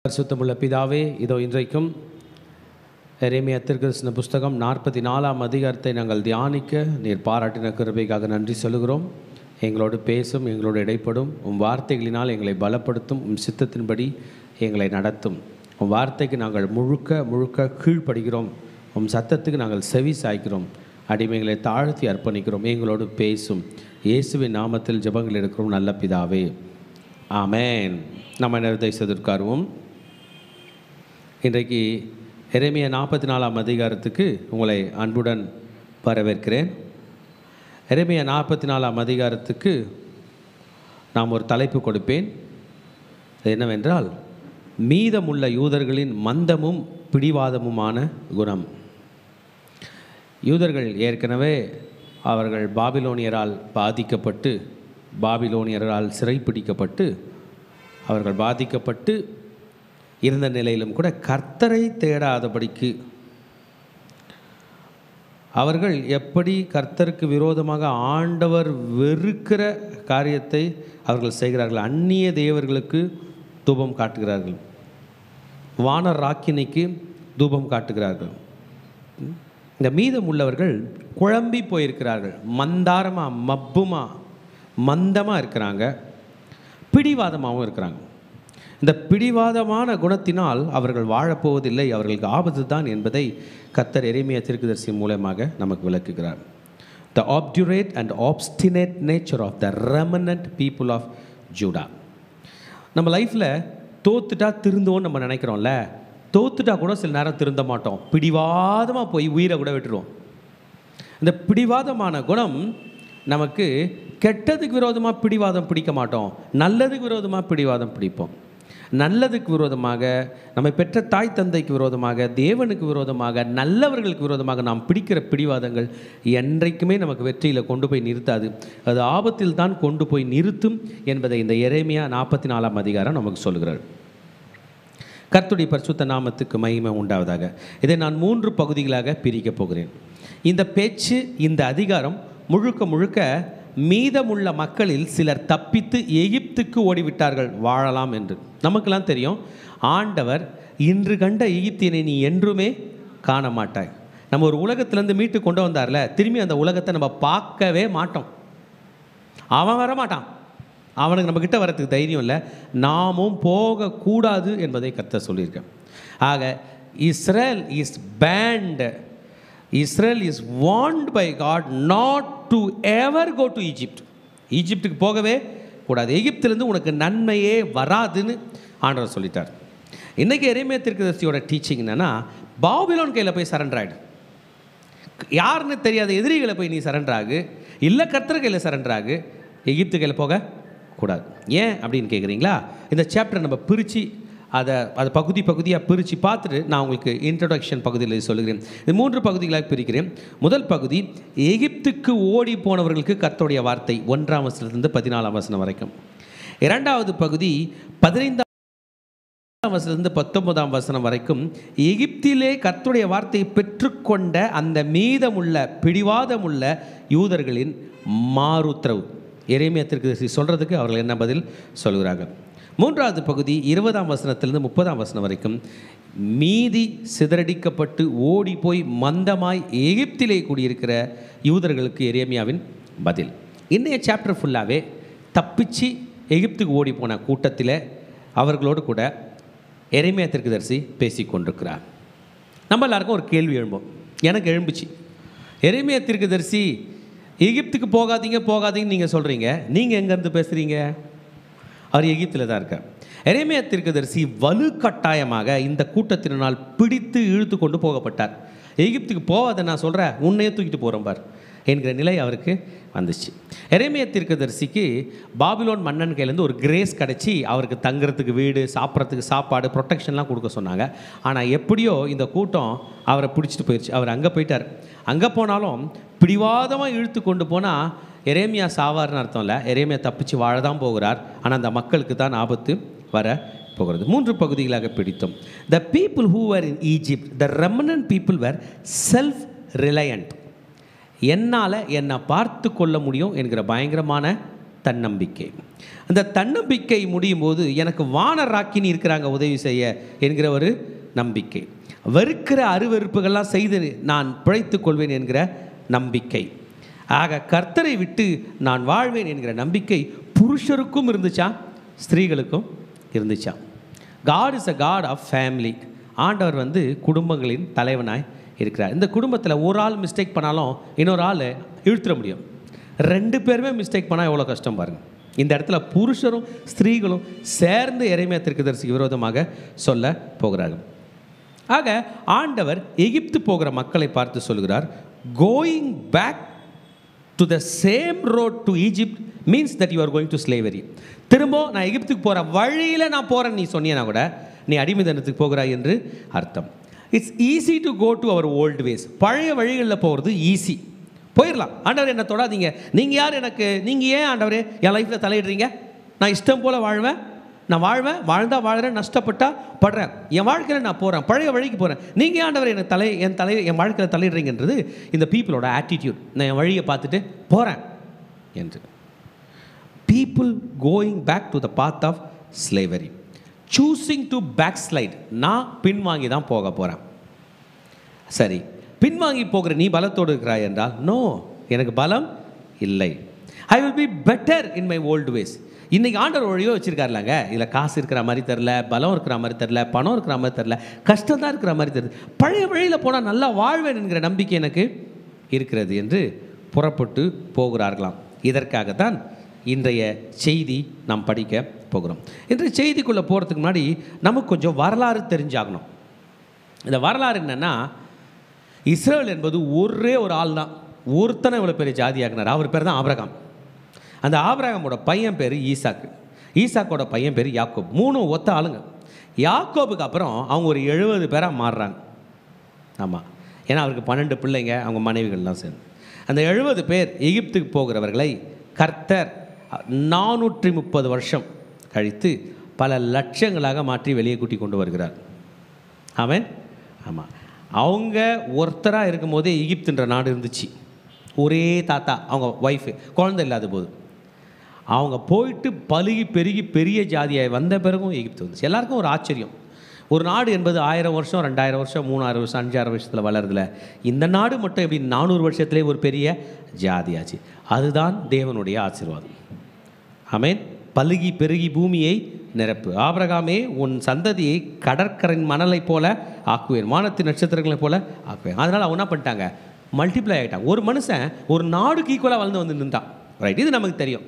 பரிசுத்தமுள்ள பிதாவே, இதோ இன்றைக்கும் எரேமியா தீர்க்கதரிசன புஸ்தகம் 44ஆம் அதிகாரத்தை நாங்கள் தியானிக்க நீர் பாராட்டின கிருபைக்காக நன்றி சொல்கிறோம். எங்களோடு பேசும், எங்களோடு இடைப்படும், உம் வார்த்தைகளினால் எங்களை பலப்படுத்தும், உம் சித்தத்தின்படி எங்களை நடத்தும். உம் வார்த்தைக்கு நாங்கள் முழுக்க கீழ்ப்படுகிறோம். உம் சத்தத்துக்கு நாங்கள் செவி சாய்க்கிறோம். அடிமைகளை தாழ்த்தி அர்ப்பணிக்கிறோம். எங்களோடு பேசும். இயேசுவின் நாமத்தில் ஜெபங்கள் எடுக்கிறோம் நல்ல பிதாவே, ஆமேன். நம்ம நேரத்தை செதுக்காருவோம். இன்றைக்கு எரேமியா 44ஆம் அதிகாரத்துக்கு உங்களை அன்புடன் வரவேற்கிறேன். எரேமியா 44ஆம் அதிகாரத்துக்கு நாம் ஒரு தலைப்பு கொடுப்பேன். என்னவென்றால், மீதமுள்ள யூதர்களின் மந்தமும் பிடிவாதமுமான குணம். யூதர்கள் ஏற்கனவே அவர்கள் பாபிலோனியரால் பாதிக்கப்பட்டு, பாபிலோனியரால் சிறைப்பிடிக்கப்பட்டு, அவர்கள் பாதிக்கப்பட்டு இருந்த நிலையிலும் கூட கர்த்தரை தேடாதபடிக்கு, அவர்கள் எப்படி கர்த்தருக்கு விரோதமாக ஆண்டவர் வெறுக்கிற காரியத்தை அவர்கள் செய்கிறார்கள். அந்நிய தேவர்களுக்கு தூபம் காட்டுகிறார்கள், வானர் ராக்கினிக்கு தூபம் காட்டுகிறார்கள். இந்த மீதம் உள்ளவர்கள் குழம்பி போயிருக்கிறார்கள். மந்தமாக இருக்கிறாங்க, பிடிவாதமாகவும் இருக்கிறாங்க. இந்த பிடிவாதமான குணத்தினால் அவர்கள் வாழப்போவதில்லை, அவர்களுக்கு ஆபத்து தான் என்பதை கர்த்தர் எரேமியா தீர்க்கதரிசி மூலமாக நமக்கு விளக்குகிறார். The obdurate and obstinate nature of the remnant people of Judah. நம்ம லைஃப்பில் தோத்துட்டா திருந்தோன்னு நம்ம நினைக்கிறோம்ல, தோத்துட்டா கூட சில நேரம் திருந்த மாட்டோம். பிடிவாதமாக போய் உயிரை கூட விட்டுருவோம். இந்த பிடிவாதமான குணம் நமக்கு கெட்டதுக்கு விரோதமாக பிடிவாதம் பிடிக்க மாட்டோம், நல்லதுக்கு விரோதமாக பிடிவாதம் பிடிப்போம். நல்லதுக்கு விரோதமாக, நம்மை பெற்ற தாய் தந்தைக்கு விரோதமாக, தேவனுக்கு விரோதமாக, நல்லவர்களுக்கு விரோதமாக நாம் பிடிக்கிற பிடிவாதங்கள் என்றைக்குமே நமக்கு வெற்றியில் கொண்டு போய் நிறுத்தாது. அது ஆபத்தில் தான் கொண்டு போய் நிறுத்தும் என்பதை இந்த எரேமியா 44ஆம் அதிகாரம் நமக்கு சொல்கிறார். கர்த்தருடைய பரிசுத்த நாமத்துக்கு மகிமை உண்டாவதாக. இதை நான் 3 பகுதிகளாக பிரிக்கப் போகிறேன். இந்த பேச்சு, இந்த அதிகாரம் முழுக்க மீதமுள்ள மக்களில் சிலர் தப்பித்து எகிப்துக்கு ஓடிவிட்டார்கள் வாழலாம் என்று. நமக்கெல்லாம் தெரியும், ஆண்டவர் இன்று கண்ட எகிப்தியனை நீ என்றுமே காண மாட்டாய். நம்ம ஒரு உலகத்திலேருந்து மீட்டு கொண்டு வந்தார்ல, திரும்பி அந்த உலகத்தை நம்ம பார்க்கவே மாட்டோம். அவன் வரமாட்டான், அவனுக்கு நம்மக்கிட்ட வரத்துக்கு தைரியம் இல்லை, நாமும் போகக்கூடாது என்பதை கர்த்தர் சொல்லியிருக்கேன். ஆக Israel is banned, Israel is warned by God not to ever go to Egypt. ஈஜிப்டுக்கு போகவே கூடாது, எகிப்திலேருந்து உனக்கு நன்மையே வராதுன்னு ஆண்டவர் சொல்லிட்டார். இன்றைக்கி எரேமியா தீர்க்கதரிசியோட டீச்சிங் என்னென்னா, பாபிலோன் கையில் போய் சரண்டர் ஆகிடு. யாருன்னு தெரியாத எதிரிகளை போய் நீ சரண்டர் ஆகு, இல்லை கர்த்தர் கையில் சரண்டர் ஆகு, எகிப்து கையில் போக கூடாது. ஏன் அப்படின்னு கேட்குறீங்களா? இந்த சாப்டர் நம்ம பிரித்து அதை பகுதியாக பிரித்து பார்த்துட்டு நான் உங்களுக்கு இன்ட்ரடக்ஷன் பகுதியில் சொல்லுகிறேன். இது 3 பகுதிகளாக பிரிக்கிறேன். முதல் பகுதி, எகிப்துக்கு ஓடி போனவர்களுக்கு கர்த்தருடைய வார்த்தை, 1ஆம் வசனத்திலிருந்து 14ஆம் வசனம் வரைக்கும். இரண்டாவது பகுதி 15ஆம் வசனத்திலிருந்து 19ஆம் வசனம் வரைக்கும், எகிப்திலே கர்த்தருடைய வார்த்தையை பெற்றுக்கொண்ட அந்த மீதமுள்ள பிடிவாதமுள்ள யூதர்களின் மாறுத்தரவு. எரேமியா தீர்க்கதரிசி சொல்கிறதுக்கு அவர்கள் என்ன பதில் சொல்கிறார்கள். மூன்றாவது பகுதி 20ஆம் வசனத்திலிருந்து 30ஆம் வசனம் வரைக்கும், மீதி சிதறடிக்கப்பட்டு ஓடி போய் மந்தமாய் எகிப்திலே கூடியிருக்கிற யூதர்களுக்கு எரேமியாவின் பதில். இன்றைய சாப்டர் ஃபுல்லாகவே தப்பிச்சு எகிப்துக்கு ஓடி போன கூட்டத்தில் அவர்களோடு கூட எரேமியா தீர்க்கதரிசி பேசி கொண்டிருக்கிறார். நம்ம எல்லாருக்கும் ஒரு கேள்வி எழும்போம், எனக்கு எழும்புச்சு. எரேமியா தீர்க்கதரிசி எகிப்துக்கு போகாதீங்கன்னு நீங்கள் சொல்கிறீங்க, நீங்கள் எங்கேருந்து பேசுகிறீங்க? அவர் எகிப்தில் தான் இருக்கார். எரேமியா தீர்க்கதரிசி வலுக்கட்டாயமாக இந்த கூட்டத்தினால் பிடித்து இழுத்து கொண்டு போகப்பட்டார். எகிப்துக்கு போகாத நான் சொல்கிறேன், உன்னையே தூக்கிட்டு போகிறோம் பார் என்கிற நிலை அவருக்கு வந்துச்சு. எரேமியா தீர்க்கதரிசிக்கு பாபிலோன் மன்னன் கையிலேருந்து ஒரு கிரேஸ் கிடச்சி அவருக்கு தங்குறதுக்கு வீடு, சாப்பிட்றதுக்கு சாப்பாடு, ப்ரொடெக்ஷன்லாம் கொடுக்க சொன்னாங்க. ஆனால் எப்படியோ இந்த கூட்டம் அவரை பிடிச்சிட்டு போயிடுச்சு. அவர் அங்கே போயிட்டார். அங்கே போனாலும் பிடிவாதமாக இழுத்து கொண்டு போனால் எரேமியா சாவார்னு அர்த்தம் இல்லை, எரேமியா தப்பிச்சு வாழ தான் போகிறார். ஆனால் அந்த மக்களுக்கு தான் ஆபத்து வர போகிறது. 3 பகுதிகளாக பிடித்தோம். The people who were in Egypt, the remnant people were self-reliant. என்னால் என்னை பார்த்து கொள்ள முடியும் என்கிற பயங்கரமான தன்னம்பிக்கை. அந்த தன்னம்பிக்கை முடியும் போது எனக்கு வானராக்கினி இருக்கிறாங்க உதவி செய்ய என்கிற ஒரு நம்பிக்கை. வெறுக்கிற அருவெறுப்புகள்லாம் செய்து நான் பிழைத்துக் கொள்வேன் என்கிற நம்பிக்கை. ஆக கர்த்தரை விட்டு நான் வாழ்வேன் என்கிற நம்பிக்கை புருஷருக்கும் இருந்துச்சா, ஸ்திரீகளுக்கும் இருந்துச்சா. God is a God of family. ஆண்டவர் குடும்பங்களின் தலைவனாய் இருக்கிறார். இந்த குடும்பத்தில் ஒரு ஆள் மிஸ்டேக் பண்ணாலும் இன்னொரு ஆள் இழுத்துட முடியும். 2 பேருமே மிஸ்டேக் பண்ணால் எவ்வளோ கஷ்டம் பாருங்கள். இந்த இடத்துல புருஷரும் ஸ்திரீகளும் சேர்ந்து எரேமியா தீர்க்கதரிசிக்கு விரோதமாக சொல்ல போகிறார்கள். ஆக ஆண்டவர் எகிப்து போகிற மக்களை பார்த்து சொல்கிறார், going back to the same road to Egypt means that you are going to slavery. திரும்ப நான் எகிப்துக்கு போகிற வழியில் நான் போகிறேன் நீ சொன்னீங்கன்னா கூட நீ அடிமைத்தனத்துக்கு போகிறாய் என்று அர்த்தம். It's easy to go to our old ways. பழைய வழிகளில் போகிறது ஈஸி, போயிடலாம். ஆண்டவர் என்ன தொடாதீங்க, நீங்கள் யார் எனக்கு, நீங்கள் ஏன் ஆண்டவரே என் லைஃப்பில் தலையிடுறீங்க, நான் இஷ்டம் போல் வாழ்வேன், நான் வாழ்ந்தால் வாழ்கிறேன், நஷ்டப்பட்டால் படுறேன், என் வாழ்க்கையில் நான் போகிறேன், பழைய வழிக்கு போகிறேன், நீங்கள் ஆண்டவர் எனக்கு என் வாழ்க்கையில் தலையிடுறீங்கன்றது இந்த பீப்புளோட ஆட்டிடியூட். நான் என் வழியை பார்த்துட்டு போகிறேன் என்று. People going back to the path of slavery, choosing to backslide. நான் பின்வாங்கி தான் போக போகிறேன். சரி, பின்வாங்கி போகிற நீ பலத்தோடு இருக்கிறாய் என்றால், நோ, எனக்கு பலம் இல்லை. I will be better in my old ways. இன்றைக்கி ஆண்டவர் வழியோ வச்சுருக்காருலாங்க, இதில் காசு இருக்கிற மாதிரி தெரில, பலம் இருக்கிற மாதிரி தெரில, பணம் இருக்கிற மாதிரி தெரில, கஷ்டம் தான் இருக்கிற மாதிரி தெரியுது. பழைய வழியில் போனால் நல்லா வாழ்வேன் என்கிற நம்பிக்கை எனக்கு இருக்கிறது என்று புறப்பட்டு போகிறார்களாம். இதற்காகத்தான் இன்றைய செய்தி நாம் படிக்க போகிறோம். இன்றைய செய்திக்குள்ளே போகிறதுக்கு முன்னாடி நமக்கு கொஞ்சம் வரலாறு தெரிஞ்சாகணும். இந்த வரலாறு என்னென்னா, இஸ்ரேல் என்பது ஒரே ஒரு ஆள் தான், ஒருத்தனை இவ்வளோ பெரிய ஜாதியாக்குனார். அவர் பேர் தான் ஆபிரகாம். அந்த ஆபிரகாமோட பையன் பேர் ஈசாக்கு, ஈசாக்கோட பையன் பேர் யாக்கோப். 3 ஒத்த ஆளுங்க. யாக்கோபுக்கு அப்புறம் அவங்க ஒரு 70 பேராக மாறுறாங்க. ஆமாம், ஏன்னா அவருக்கு 12 பிள்ளைங்க, அவங்க மனைவிகள்லாம் சேர்ந்து. அந்த 70 பேர் எகிப்துக்கு போகிறவர்களை கர்த்தர் 430 வருஷம் கழித்து பல லட்சங்களாக மாற்றி வெளியே கூட்டி கொண்டு வருகிறார். ஆமென். ஆமாம், அவங்க ஒருத்தராக இருக்கும் போதே எகிப்துன்ற நாடு இருந்துச்சு. ஒரே தாத்தா, அவங்க ஒய்ஃபு, குழந்தை இல்லாத போது அவங்க போயிட்டு பலுகி பெருகி பெரிய ஜாதியாய் வந்த பிறகும் எகிப்து வந்துச்சு. எல்லாருக்கும் ஒரு ஆச்சரியம். ஒரு நாடு என்பது 1000 வருஷம், 2000 வருஷம், 3000 வருஷம், 5000 வருஷத்தில் வளருதில்ல. இந்த நாடு மட்டும் எப்படி 400 வருஷத்துலேயே ஒரு பெரிய ஜாதியாச்சு. அதுதான் தேவனுடைய ஆசீர்வாதம். ஆமென். பலுகி பெருகி பூமியை நிரப்பு. ஆபிரகாமே, உன் சந்ததியை கடற்கரையின் மணலை போல ஆக்குவேன், வானத்தின் நட்சத்திரங்களை போல ஆக்குவேன். அதனால் அவங்க என்ன பண்ணிட்டாங்க, மல்டிப்ளை ஆகிட்டாங்க. ஒரு மனுஷன் ஒரு நாடுக்கு ஈக்குவலாக வந்து நின்றான். ரைட், இது நமக்கு தெரியும்.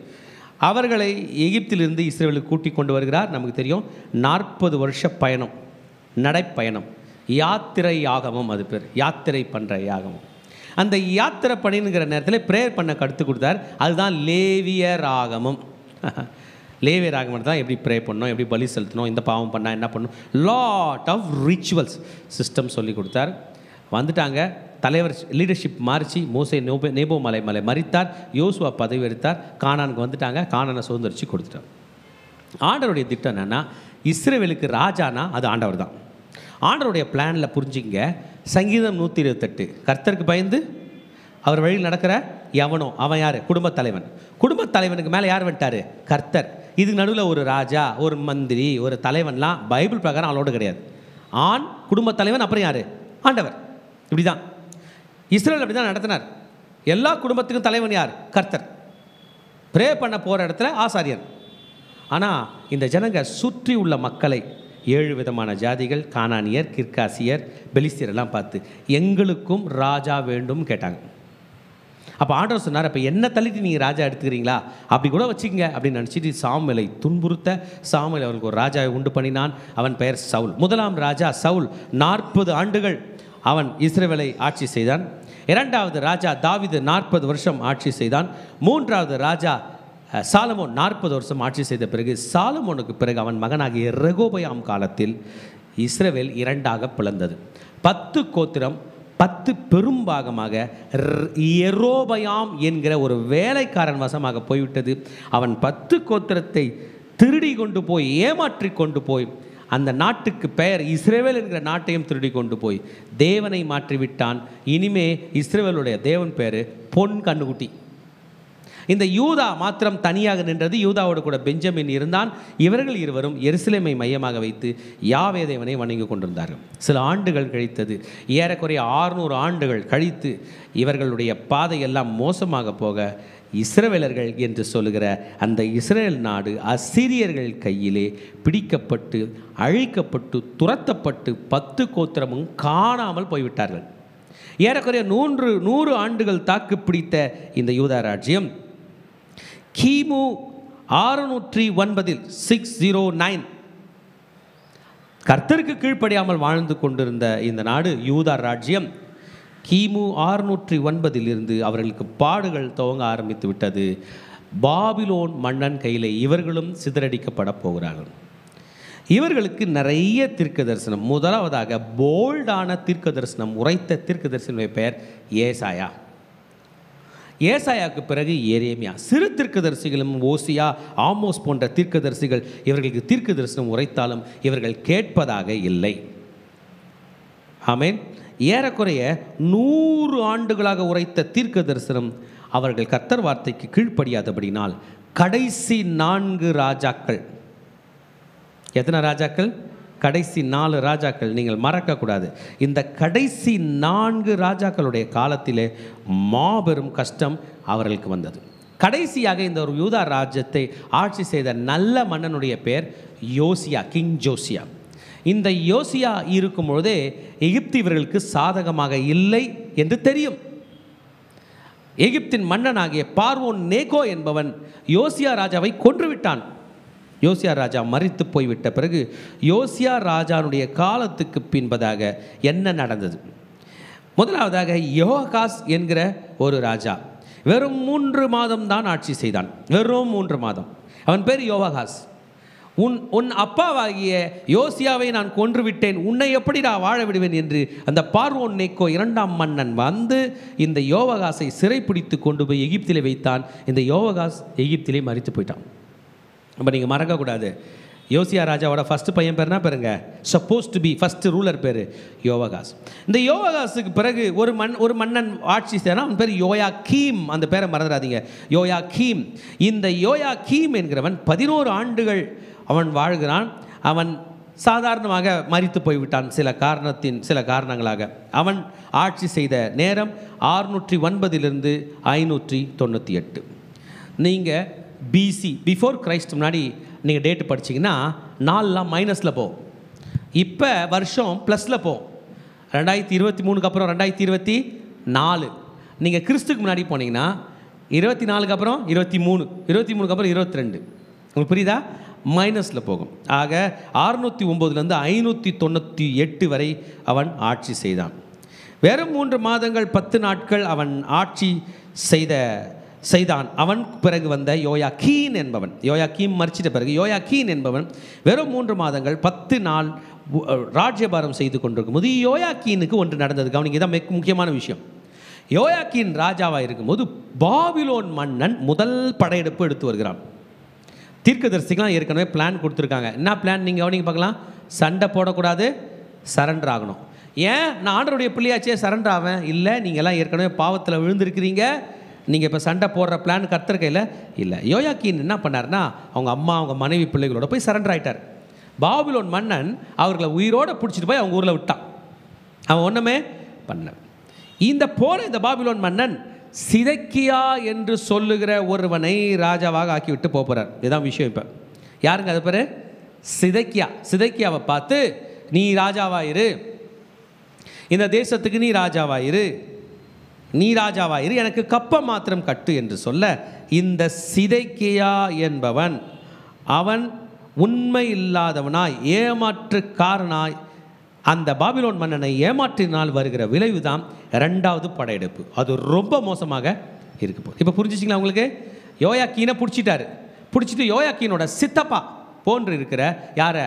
அவர்களை எகிப்திலிருந்து இஸ்ரேலுக்கு கூட்டி கொண்டு வருகிறார். நமக்கு தெரியும் 40 வருஷ பயணம், நடைப்பயணம், யாத்திரை யாகமும். அது பேர் யாத்திரை பண்ணுற யாகமும். அந்த யாத்திரை பண்ணிங்கிற நேரத்தில் ப்ரேயர் பண்ண கற்றுக் கொடுத்தார். அதுதான் லேவிய ராகமும். லேவிய ராகமம் தான் எப்படி ப்ரே பண்ணணும், எப்படி பலி செலுத்தணும், இந்த பாவம் பண்ணால் என்ன பண்ணணும், லாட் ஆஃப் ரிச்சுவல்ஸ் சிஸ்டம் சொல்லி கொடுத்தார். வந்துட்டாங்க. தலைவர் லீடர்ஷிப் மாறிச்சு. மோசே நேபோ மலை மறித்தார். யோசுவா பதவி எடுத்தார். கானானுக்கு வந்துட்டாங்க. கானானை சுதந்திரிச்சு கொடுத்துட்டார். ஆண்டவருடைய திட்டம் என்னென்னா, இஸ்ரவேலுக்கு ராஜானா அது ஆண்டவர் தான். ஆண்டவருடைய பிளானில் புரிஞ்சுங்க. சங்கீதம் 128, கர்த்தருக்கு பயந்து அவர் வழியில் நடக்கிற எவனோ அவன் யார், குடும்பத் தலைவன். குடும்பத் தலைவனுக்கு மேலே யார் வந்துட்டார், கர்த்தர். இதுக்கு நடுவில் ஒரு ராஜா, ஒரு மந்திரி, ஒரு தலைவன்லாம் பைபிள் பிரகாரம் அவளோடு கிடையாது. ஆண் குடும்பத் தலைவன், அப்புறம் யார், ஆண்டவர். இப்படி தான் இஸ்ரேல் அப்படி தான் நடத்தினார். எல்லா குடும்பத்துக்கும் தலைவன் யார், கர்த்தர். ப்ரே பண்ண போகிற இடத்துல ஆசாரியர். ஆனால் இந்த ஜனங்க சுற்றி உள்ள மக்களை 7 விதமான ஜாதிகள், கானானியர், கிர்காசியர், பெலிஸ்தியர் எல்லாம் பார்த்து எங்களுக்கும் ராஜா வேண்டும் கேட்டாங்க. அப்போ ஆண்டவர் சொன்னார், அப்போ என்ன தள்ளிட்டு நீங்கள் ராஜா எடுத்துக்கிறீங்களா, அப்படி கூட வச்சுக்கங்க அப்படின்னு நினச்சிட்டு சாமுவேலை துன்புறுத்த சாமுவேல் அவருக்கு ஒரு ராஜாவை உண்டு பண்ணினான். அவன் பெயர் சவுல். முதலாம் ராஜா சவுல் 40 ஆண்டுகள் அவன் இஸ்ரவேலை ஆட்சி செய்தான். 2வது ராஜா தாவீது 40 வருஷம் ஆட்சி செய்தான். 3வது ராஜா சாலமோன் 40 வருஷம் ஆட்சி செய்த பிறகு, சாலமோனுக்கு பிறகு அவன் மகனாகிய ரெகோபயாம் காலத்தில் இஸ்ரவேல் 2ஆக பிளந்தது. 10 கோத்திரம் 10 பெரும்பாகமாக யெரோபயாம் என்கிற ஒரு வேலைக்காரன் வசமாக போய்விட்டது. அவன் 10 கோத்திரத்தை திருடி கொண்டு போய், ஏமாற்றி கொண்டு போய், அந்த நாட்டுக்கு பெயர் இஸ்ரவேல் என்கிற நாட்டையும் திருடி கொண்டு போய் தேவனை மாற்றிவிட்டான். இனிமே இஸ்ரவேலுடைய தேவன் பேர் பொன் கண்ணுக்குட்டி. இந்த யூதா மாத்திரம் தனியாக நின்றது. யூதாவோடு கூட பெஞ்சமின் இருந்தான். இவர்கள் இருவரும் எருசலேமை மையமாக வைத்து யாவே தேவனை வணங்கி கொண்டிருந்தார்கள். சில ஆண்டுகள் கழித்தது. ஏறக்குறைய 600 ஆண்டுகள் கழித்து இவர்களுடைய பாதையெல்லாம் மோசமாக போக இஸ்ரவேலர்கள் என்று சொல்லுகிற அந்த இஸ்ரேல் நாடு அசீரியர்கள் கையிலே பிடிக்கப்பட்டு அழிக்கப்பட்டு துரத்தப்பட்டு 10 கோத்திரமும் காணாமல் போய்விட்டார்கள். ஏறக்குறைய 100 ஆண்டுகள் தாக்கு பிடித்த இந்த யூதா ராஜ்யம் கிமு 609 609 கர்த்தருக்கு கீழ்ப்படியாமல் வாழ்ந்து கொண்டிருந்த இந்த நாடு யூதா ராஜ்யம் கிமு 609 அவர்களுக்கு பாடுகள் துவங்க ஆரம்பித்து விட்டது. பாபிலோன் மன்னன் கையில் இவர்களும் சிதறடிக்கப்பட போகிறார்கள். இவர்களுக்கு நிறைய தீர்க்க தரிசனம். முதலாவதாக போல்டான தீர்க்க தரிசனம் உரைத்த தீர்க்க தரிசனுடைய பெயர் ஏசாயா. ஏசாயாவுக்கு பிறகு எரேமியா. சிறு தீர்க்கதரிசிகளும் ஓசியா, ஆமோஸ் போன்ற தீர்க்கதரிசிகள் இவர்களுக்கு தீர்க்க தரிசனம் உரைத்தாலும் இவர்கள் கேட்பதாக இல்லை. ஆமென். ஏறக்குறைய 100 ஆண்டுகளாக உரைத்த தீர்க்க தரிசனம் அவர்கள் கர்த்தர் வார்த்தைக்கு கீழ்ப்படியாதபடினால் கடைசி 4 ராஜாக்கள். எத்தனை ராஜாக்கள்? கடைசி 4 ராஜாக்கள். நீங்கள் மறக்கக்கூடாது. இந்த கடைசி 4 ராஜாக்களுடைய காலத்திலே மாபெரும் கஷ்டம் அவர்களுக்கு வந்தது. கடைசியாக இந்த ஒரு யூதா ராஜ்யத்தை ஆட்சி செய்த நல்ல மன்னனுடைய பெயர் யோசியா, கிங் ஜோசியா. இந்த யோசியா இருக்கும் பொழுதே எகிப்து இவர்களுக்கு சாதகமாக இல்லை என்று தெரியும். எகிப்தின் மன்னனாகிய பார்வோன் நேகோ என்பவன் யோசியா ராஜாவை கொன்றுவிட்டான். யோசியா ராஜா மரித்து போய்விட்ட பிறகு யோசியா ராஜாவுடைய காலத்துக்கு பின்பதாக என்ன நடந்தது? முதலாவதாக யோகாஸ் என்கிற ஒரு ராஜா வெறும் 3 மாதம் தான் ஆட்சி செய்தான். வெறும் 3 மாதம். அவன் பேர் யோகாஸ். உன் அப்பாவாகிய யோசியாவை நான் கொன்று விட்டேன், உன்னை எப்படி நான் வாழ விடுவேன் என்று அந்த பார்வோன் நேக்கோ 2ஆம் மன்னன் வந்து இந்த யோகாஸை சிறைப்பிடித்து கொண்டு போய் எகிப்திலே வைத்தான். இந்த யோகாஸ் எகிப்திலே மரித்து போயிட்டான். அப்போ நீங்கள் மறக்கக்கூடாது, யோசியா ராஜாவோட ஃபஸ்ட்டு பையன் பேர்னா பாருங்க, suppose to be first ruler பேர் யோவாகாஸ். இந்த யோவாகாஸுக்கு பிறகு ஒரு மன்னன் ஆட்சி செய்யறான். அவன் பேர் யோயாக்கீம். அந்த பேரை மறந்துடாதீங்க, யோயாக்கீம். இந்த யோயாக்கீம் என்கிறவன் 11 ஆண்டுகள் அவன் வாழ்கிறான். அவன் சாதாரணமாக மரித்து போய்விட்டான் சில காரணங்களாக. அவன் ஆட்சி செய்த நேரம் 609 598. நீங்கள் பிசி பிஃபோர் கிரைஸ்ட் முன்னாடி நீங்கள் டேட்டு படிச்சிங்கன்னா 4 மைனஸில் போகும். இப்போ வருஷம் ப்ளஸில் போகும். 2023 அப்புறம் 2024. நீங்கள் கிறிஸ்துக்கு முன்னாடி போனீங்கன்னா 24 அப்புறம் 23, 23 அப்புறம் 22. உங்களுக்கு புரியுதா? மைனஸில் போகும். ஆக 609 598 வரை அவன் ஆட்சி செய்தான். வெறும் 3 மாதங்கள் 10 நாட்கள் அவன் ஆட்சி செய்தான். அவன் பிறகு வந்த யோயாக்கீன் என்பவன், யோயாக்கீம் மரிச்சிட்ட பிறகு யோயாக்கீன் என்பவன் வெறும் 3 மாதங்கள் 10 நாள் ராஜ்யபாரம் செய்து கொண்டிருக்கும் போது யோயாக்கீனுக்கு ஒன்று நடந்தது. கவனிங்க, இதான் முக்கியமான விஷயம். யோயாக்கீன் ராஜாவாக இருக்கும்போது பாபிலோன் மன்னன் முதல் படையெடுப்பு எடுத்து வருகிறான். தீர்க்கதரிசிக்கெலாம் ஏற்கனவே பிளான் கொடுத்துருக்காங்க. என்ன பிளான்? நீங்கள் கவனிங்க பார்க்கலாம். சண்டை போடக்கூடாது, சரண்டர் ஆகணும். ஏன்? நான் ஆண்டவருடைய பிள்ளையாச்சே சரண்டர் ஆவேன். இல்லை, நீங்கள்லாம் ஏற்கனவே பாவத்தில் விழுந்திருக்கிறீங்க, நீங்கள் இப்போ சண்டை போடுற பிளான் கர்த்தர் கையில் இல்லை. யோயாக்கீன் என்ன பண்ணார்னா, அவங்க அம்மா அவங்க மனைவி பிள்ளைகளோட போய் சரண்டர் ஆகிட்டார். பாபிலோன் மன்னன் அவர்களை உயிரோடு பிடிச்சிட்டு போய் அவங்க ஊரில் விட்டான். அவன் ஒன்றுமே பண்ண. இந்த பாபிலோன் மன்னன் சிதக்கியா என்று சொல்லுகிற ஒருவனை ராஜாவாக ஆக்கிவிட்டு போகிறார். இதுதான் விஷயம். இப்போ யாருங்க அது பேர்? சிதக்கியா. சிதக்கியாவை பார்த்து, நீ ராஜாவாயிரு, இந்த தேசத்துக்கு நீ ராஜாவாயிரு, எனக்கு கப்பம் மாத்திரம் கட்டு என்று சொல்ல, இந்த சிதக்கியா என்பவன் அவன் உண்மை இல்லாதவனாய் ஏமாற்றுக்காரனாய் அந்த பாபிலோன் மன்னனை ஏமாற்றினால் வருகிற விளைவு தான் 2வது படையெடுப்பு. அது ரொம்ப மோசமாக இருக்கு போகுது. இப்போ புரிஞ்சிச்சிங்களா உங்களுக்கு? யோயாக்கீனை பிடிச்சிட்டு யோயாக்கீனோட சித்தப்பா போன்று இருக்கிற யாரை?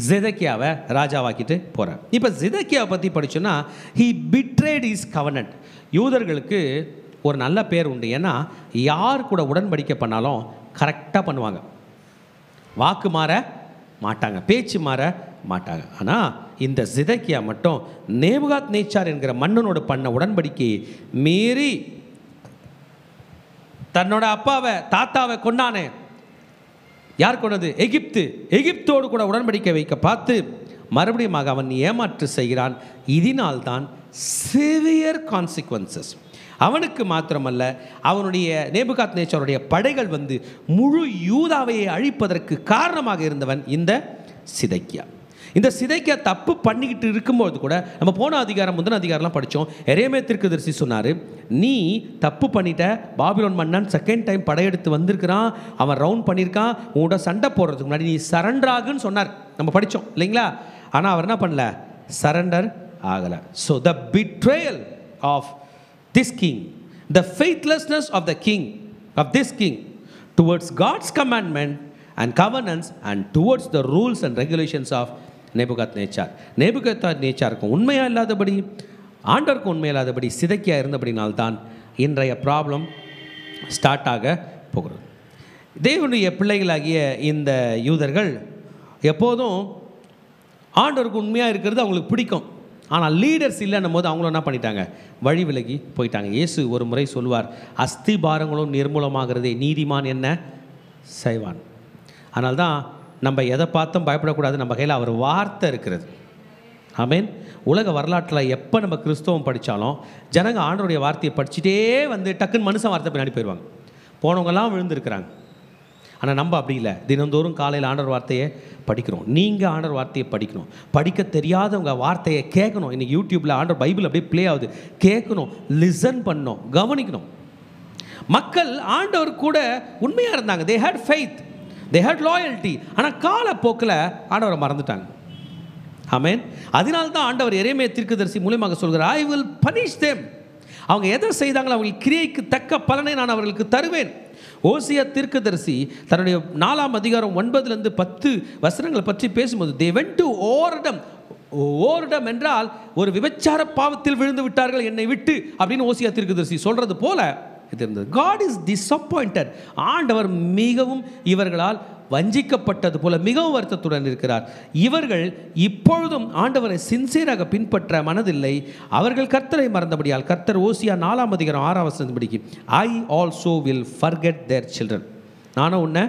சிதக்கியாவை ராஜாவாக்கிட்டு போகிறார். இப்போ சிதக்கியாவை பற்றி படிச்சோன்னா, ஹி பிட்ரேட் இஸ் கவர்னன்ட். யூதர்களுக்கு ஒரு நல்ல பேர் உண்டு. ஏன்னா யார் கூட உடன்படிக்கை பண்ணாலும் கரெக்டாக பண்ணுவாங்க, வாக்கு மாற மாட்டாங்க, பேச்சு மாற மாட்டாங்க. ஆனால் இந்த சிதக்கியா மட்டும் நேபுகாத் நேச்சார் என்கிற மன்னனோடு பண்ண உடன்படிக்கையை மீறி தன்னோட அப்பாவை தாத்தாவை கொண்டானே, யார் கொண்டது? எகிப்தோடு கூட உடன்படிக்கை வைக்க பார்த்து மறுபடியும் அவன் ஏமாற்று செய்கிறான். இதனால்தான் சிவியர் கான்சிக்வன்சஸ். அவனுக்கு மாத்திரமல்ல, அவனுடைய நேபுகாத்நேச்சாருடைய படைகள் வந்து முழு யூதாவையை அழிப்பதற்கு காரணமாக இருந்தவன் இந்த சிதேக்கியா. இந்த சிதேக்கியா தப்பு பண்ணிக்கிட்டு இருக்கும்போது கூட, நம்ம போன அதிகாரம் முந்தின அதிகாரம்லாம் படித்தோம். எரேமியா தீர்க்கதரிசி சொன்னார், நீ தப்பு பண்ணிட்ட, பாபிலோன் மன்னன் செகண்ட் டைம் படையெடுத்து வந்திருக்கிறான், அவன் ரவுண்ட் பண்ணியிருக்கான், உங்களோட சண்டை போடுறதுக்கு முன்னாடி நீ சரண்டர் ஆகுன்னு சொன்னார். நம்ம படித்தோம் இல்லைங்களா? ஆனால் அவர் என்ன பண்ணல? சரண்டர் ஆகலை. So the betrayal of this king, the faithlessness of the king, of this king towards God's commandment and covenants and towards the rules and regulations of Nebuchadnezzar. நேபுகாத்நேச்சாருக்கு உண்மையாக இல்லாதபடி, ஆண்டவருக்கு உண்மை இல்லாதபடி சிதேக்கியா இருந்தபடினால்தான் இன்றைய ப்ராப்ளம் ஸ்டார்ட் ஆக போகிறது. தேவனுடைய பிள்ளைகளாகிய இந்த யூதர்கள் எப்போதும் ஆண்டவருக்கு உண்மையாக இருக்கிறது அவங்களுக்கு பிடிக்கும். ஆனால் லீடர்ஸ் இல்லைன்னும் போது அவங்களும் என்ன பண்ணிட்டாங்க? வழி விலகி போயிட்டாங்க. இயேசு ஒரு முறை சொல்வார், அஸ்திபாரங்களும் நிர்மூலமாகிறதே நீதிமான் என்ன செய்வான். அதனால தான் நம்ம எதை பார்த்தும் பயப்படக்கூடாது. நம்ம கையில் அவர் வார்த்தை இருக்கிறது. ஆமேன். உலக வரலாற்றில் எப்போ நம்ம கிறிஸ்தவம் படித்தாலும் ஜனங்க ஆண்டவருடைய வார்த்தையை படிச்சுட்டே வந்து டக்குன்னு மனுஷன் வார்த்தை பின்னாடி போயிடுவாங்க. போனவங்கெல்லாம் விழுந்துருக்கிறாங்க. ஆனால் நம்ம அப்படி இல்லை. தினந்தோறும் காலையில் ஆண்டவர் வார்த்தையை படிக்கிறோம். நீங்கள் ஆண்டவர் வார்த்தையை படிக்கணும். படிக்க தெரியாதவங்க வார்த்தையை கேட்கணும். இன்றைக்கி யூடியூப்பில் ஆண்டவர் பைபிள் அப்படியே ப்ளே ஆகுது, கேட்கணும், லிசன் பண்ணணும், கவனிக்கணும். மக்கள் ஆண்டவர் கூட உண்மையாக இருந்தாங்க. They had faith, they had loyalty. ஆனால் காலப்போக்கில் ஆண்டவரை மறந்துட்டாங்க. ஆமேன். அதனால்தான் ஆண்டவர் எரேமியா தீர்க்கதரிசி மூலமாக சொல்கிறார், ஐ வில் பனிஷ் தேம். அவங்க எதை செய்தாங்களோ அவர்கள் கிரியைக்கு தக்க பலனை நான் அவர்களுக்கு தருவேன். ஓசியா தீர்க்கதரிசி தன்னுடைய 4ஆம் அதிகாரம் 9-10 வசனங்களை பற்றி பேசும்போது, they went to ஓரிடம். ஓரிடம் என்றால் ஒரு விபச்சார பாவத்தில் விழுந்து விட்டார்கள் என்னை விட்டு அப்படின்னு ஓசியா தீர்க்கதரிசி சொல்றது போல இது இருந்தது. God is disappointed. ஆண்டவர் மிகவும் இவர்களால் வஞ்சிக்கப்பட்டது போல மிகவும் வருத்தத்துடன் இருக்கிறார். இவர்கள் இப்பொழுதும் ஆண்டவரை சின்சியராக பின்பற்ற மனதில்லை. அவர்கள் கர்த்தரை மறந்தபடியால் கர்த்தர் ஓசியா 4ஆம் அதிகாரம் 6ஆம் வசனம் படிக்கு, I also will forget there children. நானும் உன்னை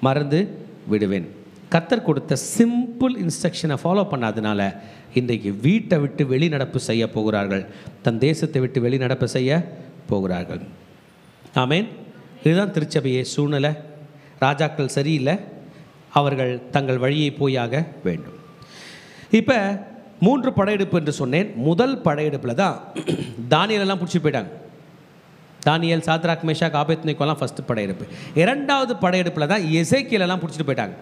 மறந்து விடுவேன். கர்த்தர் கொடுத்த சிம்பிள் இன்ஸ்ட்ரக்ஷனை ஃபாலோ பண்ணாதனால இன்றைக்கு வீட்டை விட்டு வெளிநடப்பு செய்ய போகிறார்கள். தன் தேசத்தை விட்டு வெளிநடப்பு செய்ய போகிறார்கள். ஆமேன். இதுதான் திருச்சபையே சூழ்நிலை. ராஜாக்கள் சரியில்லை, அவர்கள் தங்கள் வழியை போயாக வேண்டும். இப்போ 3 படையெடுப்பு என்று சொன்னேன். முதல் படையெடுப்பில் தான் தானியலெல்லாம் பிடிச்சி போயிட்டாங்க. தானியல், சாத்ராக், மேஷாக், ஆபேத்நேகோலாம் ஃபஸ்ட்டு படையெடுப்பு. 2வது படையெடுப்பில் தான் எசேக்கியலெல்லாம் பிடிச்சிட்டு போயிட்டாங்க.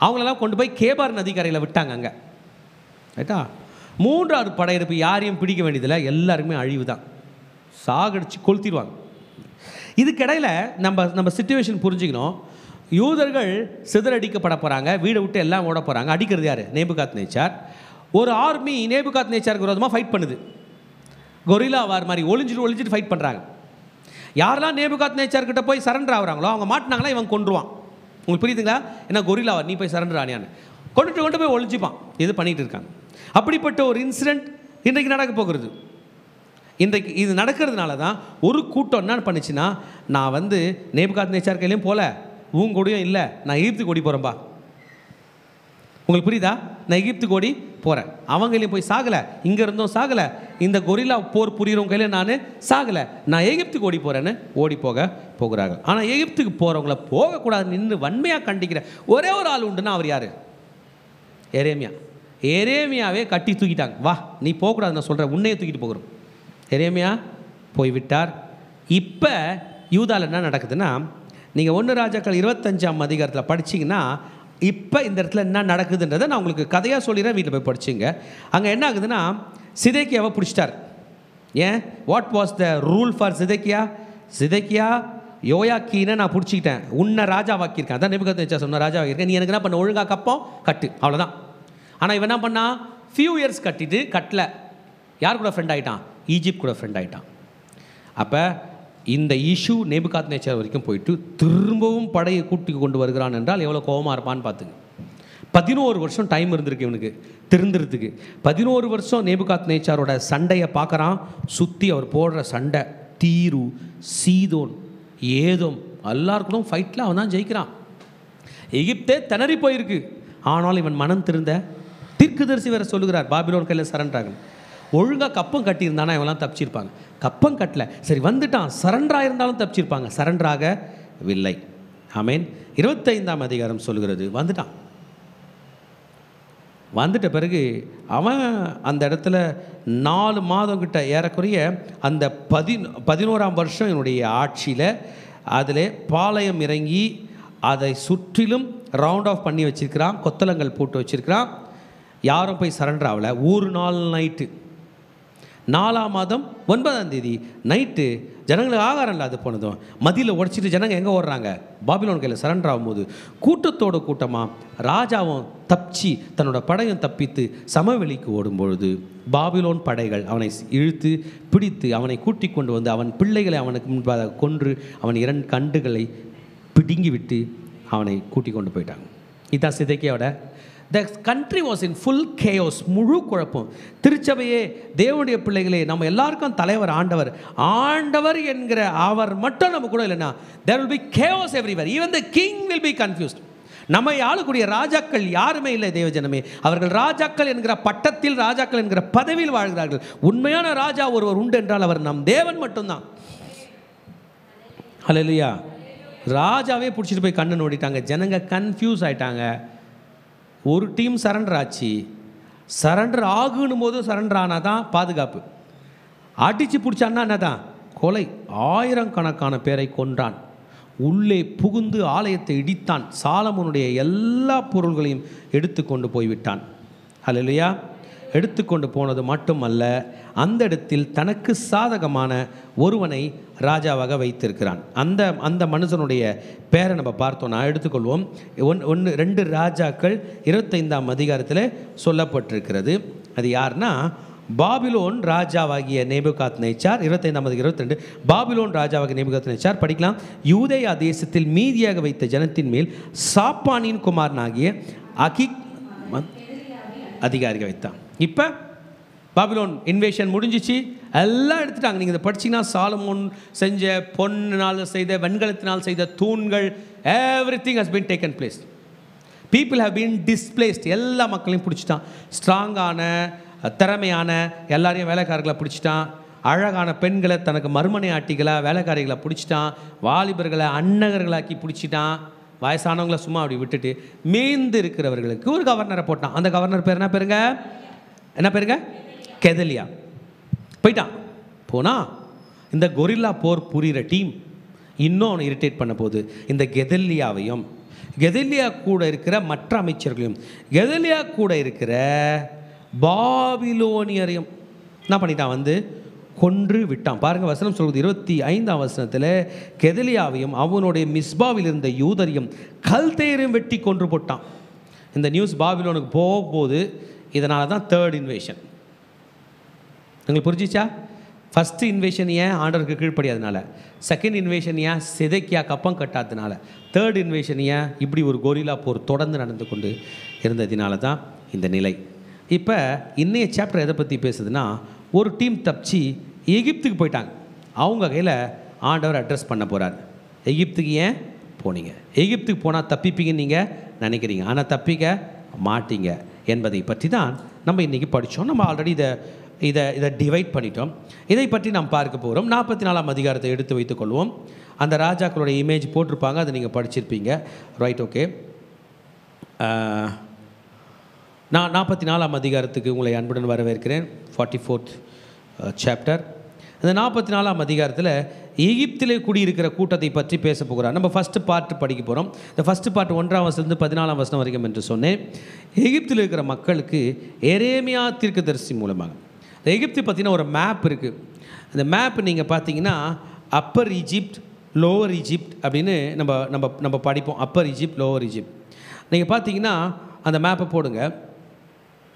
அவங்களெல்லாம் கொண்டு போய் கேபார் நதிக்கரையில் விட்டாங்க அங்கே. ரைட்டா? 3வது படையெடுப்பு யாரையும் பிடிக்க வேண்டியதில்லை, எல்லாருக்குமே அழிவு தான், சாகடிச்சு கொளுத்திடுவாங்க. இதுக்கிடையில் நம்ம சிச்சுவேஷன் புரிஞ்சுக்கணும். யூதர்கள் சிதறடிக்கப்பட போகிறாங்க, வீடை விட்டு எல்லாம் ஓட போகிறாங்க. அடிக்கிறது யார்? நேபுகாத்நேச்சார். ஒரு ஆர்மி நேபுகாத்நேச்சாருக்கு விரோதமாக ஃபைட் பண்ணுது. கொரில்லா வார் மாதிரி ஒளிஞ்சிட்டு ஃபைட் பண்ணுறாங்க. யாரெல்லாம் நேபுகாத்நேச்சார்கிட்ட போய் சரண்டர் ஆகுறாங்களோ அவங்க மாட்டினாங்களா இவன் கொன்றுவான். உங்களுக்கு புரியுதுங்களா? ஏன்னா கொரில்லா வார், நீ போய் சரண்டர் ஆனியான்னு கொண்டு போய் ஒளிஞ்சிப்பான். இது பண்ணிகிட்டு இருக்காங்க. அப்படிப்பட்ட ஒரு இன்சிடெண்ட் இன்றைக்கு நடக்க போகிறது. இன்றைக்கு இது நடக்கிறதுனால தான் ஒரு கூட்டம் என்ன பண்ணுச்சுன்னா, நான் வந்து நேபுகாத்நேச்சார் கையிலையும் போல, உன் கொடியும் இல்லை, நான் எகிப்துக்கு ஓடி போகிறேன்பா. உங்களுக்கு புரியுதா? நான் எகிப்துக்கு ஓடி போகிறேன். அவங்களையும் போய் சாகலை, இங்கே இருந்தும் சாகலை, இந்த கொரில்லா போர் புரிகிறவங்க கையிலையும் நான் சாகலை, நான் எகிப்துக்கு ஓடி போகிறேன்னு ஓடி போகிறார்கள். ஆனால் எகிப்துக்கு போகிறவங்கள போகக்கூடாது நின்று வன்மையாக கண்டிக்கிற ஒரே ஒரு ஆள் உண்டுன்னா அவர் யார்? எரேமியா. எரேமியாவே கட்டி தூக்கிட்டாங்க. வா, நீ போகக்கூடாது, நான் சொல்கிறேன், உன்னையே தூக்கிட்டு போகிறோம். எரேமியா போய்விட்டார். இப்போ யூதாவில் என்ன நடக்குதுன்னா, நீங்கள் 1 ராஜாக்கள் 25ஆம் அதிகாரத்தில் படிச்சிங்கன்னா இப்போ இந்த இடத்துல என்ன நடக்குதுன்றதை நான் உங்களுக்கு கதையாக சொல்லிடுறேன், வீட்டில் போய் படிச்சிங்க. அங்கே என்ன ஆகுதுன்னா, சிதேக்கியாவை பிடிச்சிட்டார். ஏன்? What was the rule for Zedekiah? Zedekiah யோயாக்கீனை நான் பிடிச்சிக்கிட்டேன், உன்னை ராஜாவாக்கியிருக்கேன். அதான் நேபுகாத்நேச்சார் சொன்ன ராஜாவாக்கியிருக்கேன், நீ எனக்கு என்ன பண்ண, ஒழுங்காக கப்பம் கட்டு, அவ்வளோதான். ஆனால் இவன் என்ன பண்ணா, ஃபியூ இயர்ஸ் கட்டிட்டு கட்டலை. யார் கூட ஃப்ரெண்ட் ஆகிட்டான்? ஈஜிப்ட் கூட ஃப்ரெண்ட் ஆகிட்டான். அப்போ இந்த இஷ்யூ நேபுகாத்நேச்சார் வரைக்கும் போயிட்டு திரும்பவும் படையை கூட்டி கொண்டு வருகிறான் என்றால் எவ்வளோ கோபமாக இருப்பான்னு பார்த்துங்க. 11 வருஷம் டைம் இருந்திருக்கு இவனுக்கு திருந்துறதுக்கு. 11 வருஷம் நேபுகாத்நேச்சாரோட சண்டையை பார்க்குறான். சுற்றி அவர் போடுற சண்டை, தீரு, சீதோன், ஏதோம் எல்லாருக்கும் ஃபைட்டில் அவன் தான் ஜெயிக்கிறான். எகிப்தே திணறி போயிருக்கு. ஆனாலும் இவன் மனம் திருந்த தீர்க்கதரிசி வேற சொல்லுகிறார், பாபிலோன் கையில் சரண்டராக. ஒழுங்காக கப்பம் கட்டியிருந்தானா இவெல்லாம் தப்பிச்சிருப்பாங்க. கப்பம் கட்டல, சரி வந்துட்டான், சரண்டராக இருந்தாலும் தப்பிச்சிருப்பாங்க. சரண்டராகவில்லை. ஆமேன். 25ஆம் அதிகாரம் சொல்லுகிறது, வந்துட்டான். வந்துட்ட பிறகு அவன் அந்த இடத்துல 4 மாதம் கிட்ட ஏறக்குறைய அந்த 11ஆம் வருஷம் என்னுடைய ஆட்சியில் அதில் பாளையம் இறங்கி அதை சுற்றிலும் ரவுண்ட் ஆஃப் பண்ணி வச்சுருக்கிறான், கொத்தளங்கள் போட்டு வச்சுருக்கிறான். யாரும் போய் சரண்டர் ஆகலை. ஒரு நாள் நைட்டு 4ஆம் மாதம் 9ஆம் தேதி நைட்டு ஜனங்களுக்கு ஆகாரம் இல்லாது போனதும் மதியில் உடச்சிட்டு ஜனங்க எங்கே ஓடுறாங்க? பாபிலோன் கையில் சரண்டர் ஆகும்போது கூட்டத்தோட கூட்டமாக ராஜாவும் தப்பிச்சு தன்னோட படையும் தப்பித்து சமவெளிக்கு ஓடும்பொழுது பாபிலோன் படைகள் அவனை இழுத்து பிடித்து அவனை கூட்டி கொண்டு வந்து அவன் பிள்ளைகளை அவனுக்கு முன்பாக கொன்று அவன் 2 கண்டுகளை பிடுங்கி விட்டு அவனை கூட்டி கொண்டு போயிட்டாங்க. இதுதான் சிதைக்கையோட. The country was in full chaos. முழு குழப்பம். திருச்சபையே, தேவனுடைய பிள்ளைகளே, நம்ம எல்லாருக்கும் தலைவர் ஆண்டவர். ஆண்டவர் என்கிற அவர் மட்டும் நம்ம கூட இல்லைன்னா there will be chaos everywhere. Even the king will be confused. நம்மை ஆளக்கூடிய ராஜாக்கள் யாருமே இல்லை தேவஜனமே. அவர்கள் ராஜாக்கள் என்கிற பட்டத்தில், ராஜாக்கள் என்கிற பதவியில் வாழ்கிறார்கள். உண்மையான ராஜா ஒருவர் உண்டு என்றால் அவர் நம் தேவன் மட்டும்தான். ஹல்லேலூயா. ராஜாவே பிடிச்சிட்டு போய் கண்ணு நோடிட்டாங்க. ஜனங்க கன்ஃபியூஸ் ஆயிட்டாங்க. ஒரு டீம் சரண்டர் ஆச்சு. சரண்டர் ஆகுனும் போது சரண்டர் ஆனால் தான் பாதுகாப்பு. அடித்து பிடிச்சான்னா என்ன தான் கொலை. 1000கணக்கான பேரை கொன்றான். உள்ளே புகுந்து ஆலயத்தை இடித்தான். சாலமோனுடைய எல்லா பொருள்களையும் எடுத்து கொண்டு போய்விட்டான். ஹல்லேலூயா. எடுத்துக்கொண்டு போனது மட்டுமல்ல, அந்த இடத்தில் தனக்கு சாதகமான ஒருவனை ராஜாவாக வைத்திருக்கிறான். அந்த மனுஷனுடைய பேரை நம்ம பார்த்தோன்னா எடுத்துக்கொள்வோம். 2 ராஜாக்கள் 25ஆம் அதிகாரத்தில் சொல்லப்பட்டிருக்கிறது. அது யாருன்னா பாபிலோன் ராஜாவாகிய நேபுகாத்நேச்சார். 25ஆம் அதிகாரம் 22. பாபிலோன் ராஜாவாகிய நேபுகாத்நேச்சார் படிக்கலாம். யூதேயா தேசத்தில் மீதியாக வைத்த ஜனத்தின் மேல் சாப்பானின் குமாரனாகிய அகிக் அதிகாரிகள் வைத்தான். இப்போ பாபிலோன் இன்வேஷன் முடிஞ்சிச்சு, எல்லாம் எடுத்துட்டாங்க. நீங்கள் இதை படிச்சிங்கன்னா சாலமோன் செஞ்ச பொன்னால் செய்த வெண்கலத்தினால் செய்த தூண்கள், everything has been taken place. People have been displaced. எல்லா மக்களையும் பிடிச்சிட்டான். ஸ்ட்ராங்கான திறமையான எல்லாரையும் வேலைக்காரர்களை பிடிச்சிட்டான். அழகான பெண்களை தனக்கு மறுமனை ஆட்டிகளை வேலைக்காரிகளை பிடிச்சிட்டான். வாலிபர்களை அன்னகர்களாக்கி பிடிச்சிட்டான். வயசானவங்களை சும்மா அப்படி விட்டுட்டு மீந்து இருக்கிறவர்களுக்கு ஒரு கவர்னரை போட்டான். அந்த கவர்னர் பேர் என்ன பேருங்க? கெதலியா. போயிட்டான். போனால் இந்த கொரில்லா போர் புரிகிற டீம் இன்னும் அவனை இரிட்டேட் பண்ண போகுது. இந்த கெதலியாவையும் கெதலியா கூட இருக்கிற மற்ற அமைச்சர்களையும் கெதலியா கூட இருக்கிற பாபிலோனியரையும் என்ன பண்ணிட்டான்? வந்து கொன்று விட்டான். பாருங்கள், வசனம் சொல்வது 25ஆம் வசனத்தில் கெதலியாவையும் அவனுடைய மிஸ்பாவில் இருந்த யூதரையும் கல்தேயரையும் வெட்டி கொன்று போட்டான். இந்த நியூஸ் பாபிலோனுக்கு போகும்போது இதனால தான் 3rd இன்வேஷன். உங்களுக்கு புரிஞ்சிச்சா? ஃபஸ்ட்டு இன்வேஷன் ஏன் ஆண்டவருக்கு கீழ்ப்படியாதனால, 2nd இன்வேஷன் ஏன் சிதைக்கியா கப்பம் கட்டாதனால, 3rd இன்வேஷன் ஏன் இப்படி ஒரு கொரில்லா போர் தொடர்ந்து நடந்து கொண்டு இருந்ததுனால தான் இந்த நிலை. இப்போ இன்னைய சாப்டர் எதை பற்றி பேசுதுன்னா, ஒரு டீம் தப்பிச்சு எகிப்துக்கு போயிட்டாங்க. அவங்க கையில் ஆண்டவர் அட்ரஸ் பண்ண போகிறார். எகிப்துக்கு ஏன் போனீங்க? எகிப்துக்கு போனால் தப்பிப்பீங்கன்னு நீங்கள் நினைக்கிறீங்க, ஆனால் தப்பிக்க மாட்டீங்க என்பதை பற்றி தான் நம்ம இன்றைக்கி படித்தோம். நம்ம ஆல்ரெடி இதை டிவைட் பண்ணிட்டோம். இதை பற்றி நாம் பார்க்க போகிறோம். 44ஆம் அதிகாரத்தை எடுத்து வைத்துக்கொள்வோம். அந்த ராஜாக்களுடைய இமேஜ் போட்டிருப்பாங்க, அதை நீங்கள் படிச்சிருப்பீங்க. Right, okay. நான் 44ஆம் அதிகாரத்துக்கு உங்களை அன்புடன் வரவேற்கிறேன். 44th chapter. இந்த 44ஆம் அதிகாரத்தில் எகிப்திலே குடியிருக்கிற கூட்டத்தை பற்றி பேச போகிறார். நம்ம ஃபஸ்ட்டு பார்ட் படிக்க போகிறோம். இந்த ஃபஸ்ட்டு பார்ட் 1ஆம் வசனத்து 14ஆம் வசனம் வரைக்கும் என்று சொன்னேன். எகிப்தில் இருக்கிற மக்களுக்கு எரேமியா தீர்க்கதரிசி மூலமாக இந்த எகிப்து பற்றின ஒரு மேப் இருக்குது. அந்த மேப் நீங்கள் பார்த்தீங்கன்னா அப்பர் ஈஜிப்ட், லோவர் ஈஜிப்ட் அப்படின்னு நம்ம படிப்போம். Upper Egypt, lower Egypt. நீங்கள் பார்த்தீங்கன்னா அந்த மேப்பை போடுங்க.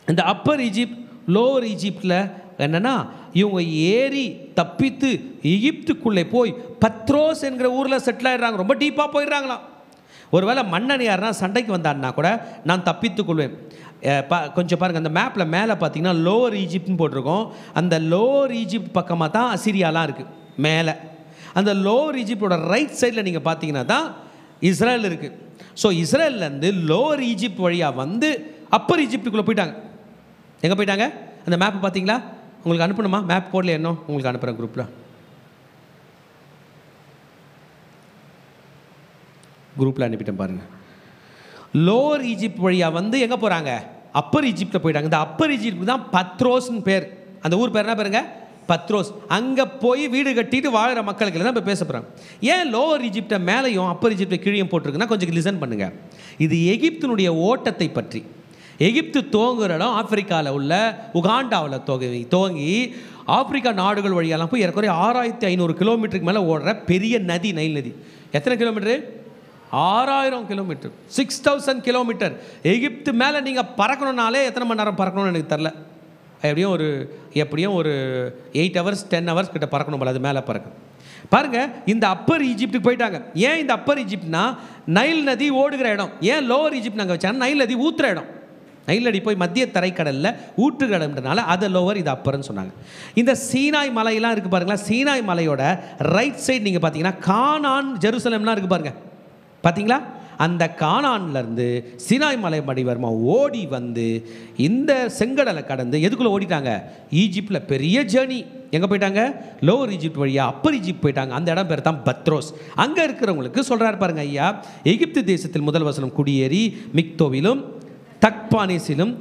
இந்த அப்பர் ஈஜிப்ட், லோவர் ஈஜிப்டில் என்னென்னா இவங்க ஏறி தப்பித்து எகிப்துக்குள்ளே போய் பத்ரோஸ் என்கிற ஊரில் செட்டில் ஆகிடுறாங்க. ரொம்ப டீப்பாக போயிடுறாங்களாம். ஒருவேளை மன்னன் யாருன்னா சண்டைக்கு வந்தான்னா கூட நான் தப்பித்துக்கொள்வேன். கொஞ்சம் பாருங்கள், அந்த மேப்பில் மேலே பார்த்தீங்கன்னா லோவர் ஈஜிப்ட்னு போட்டிருக்கோம். அந்த லோவர் ஈஜிப்ட் பக்கமாக தான் அசிரியாலாம் இருக்குது மேலே. அந்த லோவர் ஈஜிப்டோட ரைட் சைடில் நீங்கள் பார்த்தீங்கன்னா தான் இஸ்ரேல் இருக்குது. ஸோ இஸ்ரேல்லேருந்து லோவர் ஈஜிப்ட் வழியாக வந்து அப்பர் ஈஜிப்டுக்குள்ளே போயிட்டாங்க. எங்கே போயிட்டாங்க? அந்த மேப் பார்த்தீங்களா? உங்களுக்கு அனுப்பணுமா? மேப் போடல என்ன உங்களுக்கு அனுப்புகிறேன் குரூப்பில் அனுப்பிட்டேன் பாருங்கள். லோவர் ஈஜிப்ட் வழியாக வந்து எங்கே போகிறாங்க? அப்பர் ஈஜிப்டில் போயிட்டாங்க. இந்த அப்பர் ஈஜிப்ட் தான் பத்ரோஸ்ன்னு பேர். அந்த ஊர் பேர் என்ன பேருங்க? பத்ரோஸ். அங்கே போய் வீடு கட்டிட்டு வாழ்கிற மக்களுக்கு தான் இப்போ பேச போகிறாங்க. ஏன் லோவர் ஈஜிப்டை மேலேயும் அப்பர் ஈஜிப்டை கீழேயும் போட்டிருக்குன்னா கொஞ்சம் லிசன் பண்ணுங்கள். இது எகிப்தினுடைய ஓட்டத்தை பற்றி. எகிப்து துவங்குற இடம் ஆப்பிரிக்காவில் உள்ள உகாண்டாவில் துவங்கி ஆப்பிரிக்கா நாடுகள் வழியெல்லாம் போய் ஏற்கனவே 6500 கிலோமீட்டருக்கு மேலே ஓடுற பெரிய நதி நைல் நதி. எத்தனை கிலோமீட்டரு? 6000 kilometre, 6000 kilometre. எகிப்து மேலே நீங்கள் பறக்கணுன்னாலே எத்தனை மணி நேரம் பறக்கணும்னு எனக்கு தெரில. எப்படியும் ஒரு 8 hours 10 hours கிட்ட பறக்கணும் போல அது மேலே பறக்க. பாருங்கள், இந்த அப்பர் ஈஜிப்டுக்கு போயிட்டாங்க. ஏன் இந்த அப்பர் ஈஜிப்ட்னா நைல் நதி ஓடுகிற இடம். ஏன் லோவர் ஈஜிப்ட் நாங்கள் வச்சாங்க? நைல் நதி ஊற்றுற இடம். நைல் நதி போய் மத்திய தரைக்கடலில் ஊற்றுகிற இடம்ன்றனால அதை லோவர், இது அப்பர்ன்னு சொன்னாங்க. இந்த சீனாய் மலையெல்லாம் இருக்குது பாருங்களா. சீனாய் மலையோட ரைட் சைடு நீங்கள் பார்த்தீங்கன்னா கானான் ஜெருசலேம்லாம் இருக்குது பாருங்கள். பார்த்தீங்களா? அந்த கானான்லேருந்து சீனாய் மலை மடிவரமாக ஓடி வந்து இந்த செங்கடலை கடந்து எதுக்குள்ளே ஓடிட்டாங்க? ஈஜிப்டில் பெரிய ஜேர்னி. எங்கே போயிட்டாங்க? லோவர் ஈஜிப்ட் வழியாக அப்பர் ஈஜிப்ட் போயிட்டாங்க. அந்த இடம் பேர் தான் பத்ரோஸ். அங்கே இருக்கிறவங்களுக்கு சொல்கிறார் பாருங்க ஐயா, எகிப்து தேசத்தில் முதல் வசனம் குடியேறி மிக்தோவிலும் தக்பானேசிலும்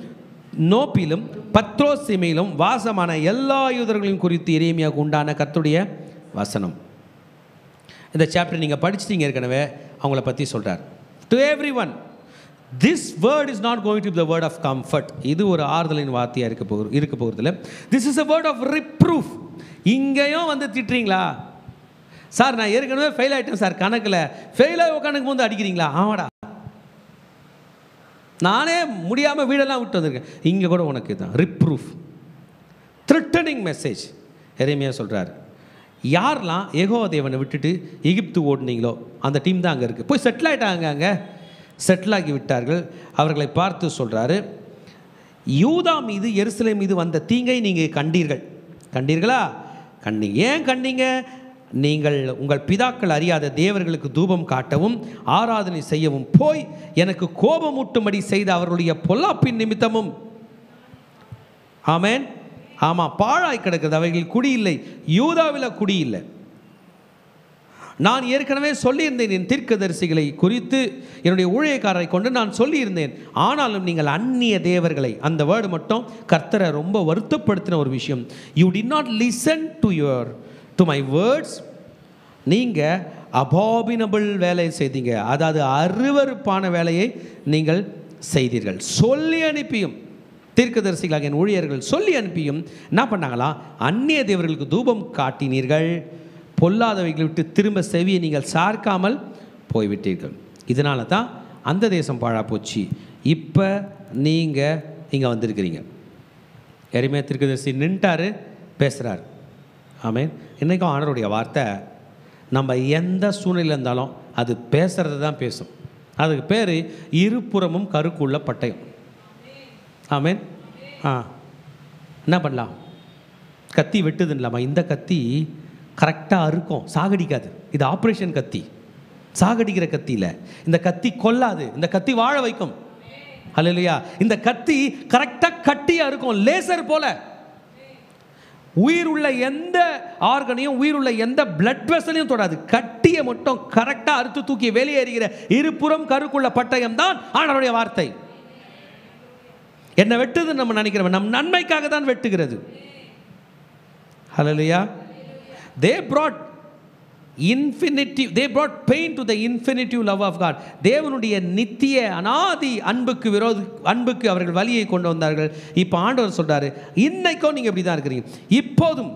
நோப்பிலும் பத்ரோஸ் சீமையிலும் வாசமான எல்லா யூதர்களையும் குறித்து எரேமியாவுக்கு உண்டான கர்த்தருடைய வசனம். இந்த சாப்டர் நீங்கள் படிச்சிட்டீங்க ஏற்கனவே. அவங்கள பற்றி சொல்கிறார். To every one this word is not going to be the word of comfort. இது ஒரு ஆறுதலின் வார்த்தையாக இருக்க போகிறதில்ல. This is a word of reproof. இங்கேயும் வந்து திட்டுறீங்களா சார்? நான் ஏற்கனவே ஃபெயில் ஆகிட்டேன் சார் கணக்கில். ஃபெயிலாக உட்காந்துக்கு வந்து அடிக்கிறீங்களா? ஆமாடா, நானே முடியாமல் வீடெல்லாம் விட்டு வந்திருக்கேன். இங்கே கூட உனக்கு தான் ரிப்ரூஃப், த்ரெட்டனிங் மெசேஜ். எரேமியா சொல்கிறார், யாரெல்லாம் யெகோவா தேவனை விட்டுட்டு எகிப்து ஓடுனீங்களோ அந்த டீம் தான் அங்கே இருக்குது. போய் செட்டில் ஆகிட்டாங்க. அங்கே செட்டில் ஆகி விட்டார்கள். அவர்களை பார்த்து சொல்கிறாரு, யூதா மீது எருசலேம் மீது வந்த தீங்கை நீங்கள் கண்டீர்களா? ஏன் கண்டீங்க? நீங்கள் உங்கள் பிதாக்கள் அறியாத தேவர்களுக்கு தூபம் காட்டவும் ஆராதனை செய்யவும் போய் எனக்கு கோபமூட்டும்படி செய்த அவர்களுடைய பொல்லாப்பின் நிமித்தமும். ஆமென். ஆமாம், பாழாய் கிடக்கிறது. அவைகள் குடியில்லை, யூதாவில் குடியில்லை. நான் ஏற்கனவே சொல்லியிருந்தேன், என் தீர்க்கதரிசிகளை குறித்து என்னுடைய ஊழியக்காரரை கொண்டு நான் சொல்லியிருந்தேன். ஆனாலும் நீங்கள் அந்நிய தேவர்களை, அந்த வேர்டு மட்டும் கர்த்தரை ரொம்ப வருத்தப்படுத்தின ஒரு விஷயம். You did not listen to my words. நீங்கள் அபாமினபிள் வேலையை செய்தீங்க. அதாவது அருவருப்பான வேலையை நீங்கள் செய்தீர்கள். சொல்லி அனுப்பியும் தீர்க்கதரிசிகளாக என் ஊழியர்கள் சொல்லி அனுப்பியும் என்ன பண்ணாங்களா? அந்நிய தேவர்களுக்கு தூபம் காட்டினீர்கள். பொல்லாதவைகளை விட்டு திரும்ப செவியை நீங்கள் சார்க்காமல் போய்விட்டீர்கள். இதனால தான் அந்த தேசம் பாழா போச்சு. இப்போ நீங்கள் இங்கே வந்திருக்கிறீங்க. எரேமியா தீர்க்கதரிசி நின்ட்டாரு, பேசுகிறார். ஆமென். இன்றைக்கும் ஆண்டவருடைய வார்த்தை நம்ம எந்த சூழ்நிலையில் இருந்தாலும் அது பேசுகிறது தான் பேசும். அதுக்கு பேர் இருபுறமும் கருக்குள்ள பட்டயம். ஆமென். என்ன பண்ணலாம்? கத்தி வெட்டுதுன்னு இந்த கத்தி கரெக்டாக அறுக்கும், சாகடிக்காது. இது ஆப்ரேஷன் கத்தி, சாகடிக்கிற கத்தி இல்லை. இந்த கத்தி கொல்லாது, இந்த கத்தி வாழ வைக்கும். அல்லேலூயா. இந்த கத்தி கரெக்டாக கட்டியாக இருக்கும், லேசர் போல. உயிர் உள்ள எந்த ஆர்கனையும், உயிர் உள்ள எந்த பிளட் வெசலையும் தொடாது. கட்டியை மட்டும் கரெக்டாக அறுத்து தூக்கி வெளியேறுகிற இருபுறம் கருக்குள்ள பட்டயம் தான் ஆண்டவருடைய வார்த்தை. என்ன வெட்டுதுன்னு நம்ம நினைக்கிறோம், நம் நன்மைக்காக தான் வெட்டுகிறது. ஹல்லேலூயா. They brought pain to the infinitive love of God. தேவனுடைய நித்திய அனாதி அன்புக்கு அவர்கள் வலியை கொண்டு வந்தார்கள். இப்போ ஆண்டவர் சொல்றாரு, இன்னைக்கும் நீங்க இப்படி தான் இருக்கிறீங்க. இப்போதும்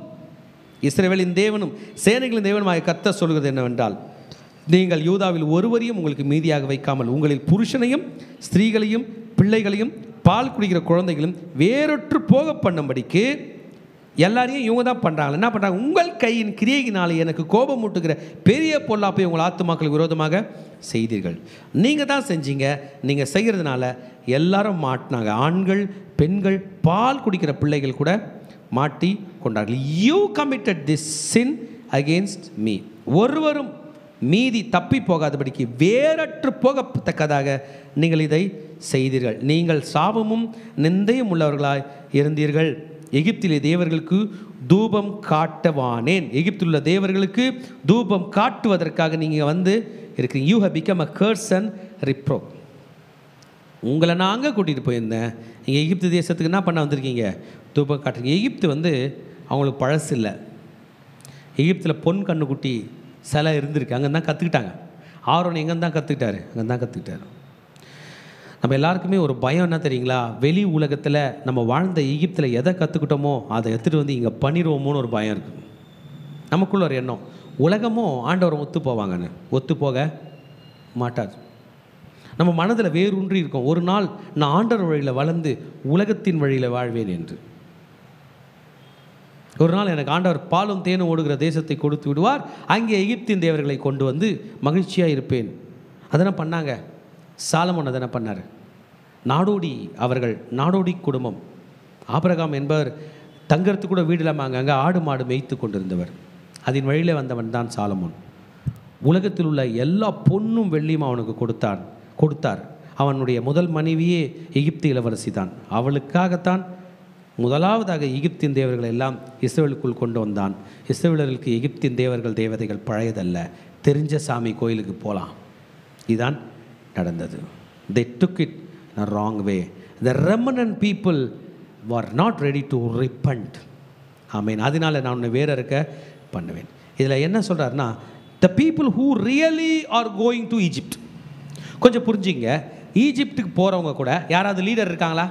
இஸ்ரவேலின் தேவனும் சேனைகளின் தேவனுமாகிய கர்த்தர் சொல்கிறது என்னவென்றால், நீங்கள் யூதாவில் ஒருவரையும் உங்களுக்கு மீதியாக வைக்காமல் உங்களில் புருஷனையும் ஸ்திரீகளையும் பிள்ளைகளையும் பால் குடிக்கிற குழந்தைகளும் வேறொற்று போக பண்ணும்படிக்கு எல்லாரையும் இவங்க தான் பண்ணுறாங்க. என்ன பண்ணுறாங்க? உங்கள் கையின் கிரியையினாலே எனக்கு கோபம் மூட்டுகிற பெரிய பொல்லாப்பை உங்கள் ஆத்துமாக்களுக்கு விரோதமாக செய்தீர்கள். நீங்கள் தான் செஞ்சீங்க. நீங்கள் செய்கிறதுனால எல்லாரும் மாட்டினாங்க. ஆண்கள், பெண்கள், பால் குடிக்கிற பிள்ளைகள் கூட மாட்டி கொண்டார்கள். You committed this sin against me. ஒருவரும் மீதி தப்பி போகாதபடிக்கு வேறற்று போகத்தக்கதாக நீங்கள் இதை செய்தீர்கள். நீங்கள் சாபமும் நிந்தையும் உள்ளவர்களாய் இருந்தீர்கள். எகிப்திலே தேவர்களுக்கு தூபம் காட்டவானேன். எகிப்திலுள்ள தேவர்களுக்கு தூபம் காட்டுவதற்காக நீங்கள் வந்து இருக்கிறீங்க. You have become a curse and reproach. உங்களை நான் அங்கே கூட்டிகிட்டு போயிருந்தேன். நீங்கள் எகிப்து தேசத்துக்கு என்ன பண்ண வந்திருக்கீங்க? தூபம் காட்டுறீங்க. எகிப்து வந்து அவங்களுக்கு பழசு இல்லை. எகிப்தில் பொன் கண்ணுக்குட்டி சிலை இருந்திருக்கு. அங்கே தான் கற்றுக்கிட்டாங்க. ஆரோன் எங்கே தான் கற்றுக்கிட்டாரு? அங்கே தான் கற்றுக்கிட்டாரு. நம்ம எல்லாருக்குமே ஒரு பயம் என்ன தெரியுங்களா? வெளி உலகத்தில் நம்ம வாழ்ந்த எகிப்தில் எதை கற்றுக்கிட்டோமோ அதை எடுத்துகிட்டு வந்து இங்கே பண்ணிடுவோமோன்னு ஒரு பயம் இருக்குது. நமக்குள்ள ஒரு எண்ணம், உலகமும் ஆண்டவரை ஒத்து போவாங்கன்னு. ஒத்து போக மாட்டாது. நம்ம மனதில் வேரூன்றி இருக்கோம், ஒரு நாள் நான் ஆண்டவர் வழியில் வளர்ந்து உலகத்தின் வழியில் வாழ்வேன் என்று. ஒரு நாள் எனக்கு ஆண்டவர் பாலும் தேனும் ஓடுகிற தேசத்தை கொடுத்து விடுவார், அங்கே எகிப்தின் தேவர்களை கொண்டு வந்து மகிழ்ச்சியாக இருப்பேன். அதெல்லாம் பண்ணாங்க. சாலமோன் அதனை பண்ணார். நாடோடி, அவர்கள் நாடோடி குடும்பம். ஆபிரகாம் என்பவர் தங்கறதுக்கு கூட வீடு இல்லாமல் அங்கே ஆடு மாடு மேய்த்து கொண்டிருந்தவர். அதன் வழியில் வந்தவன் தான் சாலமோன். உலகத்தில் உள்ள எல்லா பொன்னும் வெள்ளியும் அவனுக்கு கொடுத்தார். அவனுடைய முதல் மனைவியே எகிப்து இளவரசி தான். அவளுக்காகத்தான் முதலாவதாக எகிப்தின் தேவர்கள் எல்லாம் இஸ்ரவேலுக்குள் கொண்டு வந்தான். இஸ்ரவேலர்களுக்கு எகிப்தின் தேவர்கள் தேவதைகள் பழையதல்ல, தெரிஞ்ச சாமி கோயிலுக்கு போகலாம். இதுதான் நடந்தது. They took it in a wrong way. The remnant people were not ready to repent. ஆமென். அதனால நான் உன்னை வேற இருக்க பண்ணுவேன். இதில் என்ன சொல்கிறாருன்னா, the people who really are going to Egypt. கொஞ்சம் புரிஞ்சுங்க, ஈஜிப்டுக்கு போகிறவங்க கூட யாராவது லீடர் இருக்காங்களா?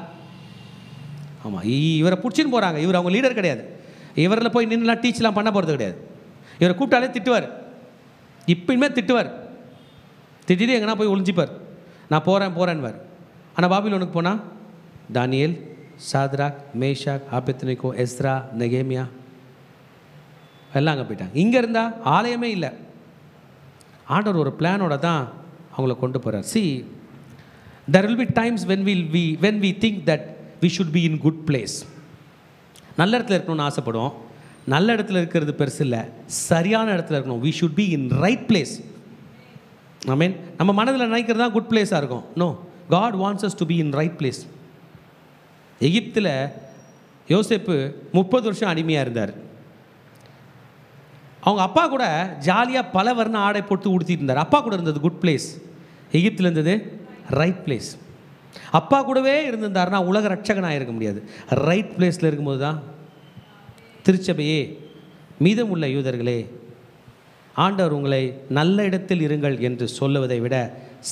ஆமாம், இவரை பிடிச்சின்னு போகிறாங்க. இவர் அவங்க லீடர் கிடையாது. இவரில் போய் நின்றுலாம் டீச்லாம் பண்ண போகிறது கிடையாது. இவரை கூப்பிட்டாலே திட்டுவார். இப்பயுமே திட்டுவார். திட்டிட்டு எங்கன்னா போய் ஒளிஞ்சிப்பார். நான் போகிறேன்வார். ஆனால் பாபிலோனுக்கு போனால் தானியேல், சாத்ராக், மேஷாக், ஆபேத்நேகோ, எஸ்ரா, நெகேமியா எல்லாம் அங்கே போயிட்டாங்க. இங்கே இருந்தால் ஆலயமே இல்லை. ஆண்டவர் ஒரு பிளானோட தான் அவங்கள கொண்டு போகிறார். See, there will be times when we think that we should be in good place. நல்ல இடத்துல இருக்கணும்னு ஆசைப்படுவோம். நல்ல இடத்துல இருக்கிறது பெருசு இல்லை, சரியான இடத்துல இருக்கணும். we should be in right place. ஆமென். நம்ம மனதில் நினைக்கிறது தான் குட் பிளேஸாக இருக்கும். No, God wants us to be in right place. எகிப்தில் யோசேப்பு 30 வருஷம் அடிமையாக இருந்தார். அவங்க அப்பா கூட ஜாலியாக பல வர்ண ஆடை போட்டு உடுத்திட்டு இருந்தார். அப்பா கூட இருந்தது குட் பிளேஸ். எகிப்தில் இருந்தது ரைட் பிளேஸ். அப்பா கூடவே இருந்திருந்தாருன்னா உலக ரட்சகனாக இருக்க முடியாது. ரைட் பிளேஸில் இருக்கும்போது தான் திருச்சபையே, மீதம் உள்ள யூதர்களே, ஆண்டவர் உங்களை நல்ல இடத்தில் இருங்கள் என்று சொல்லுவதை விட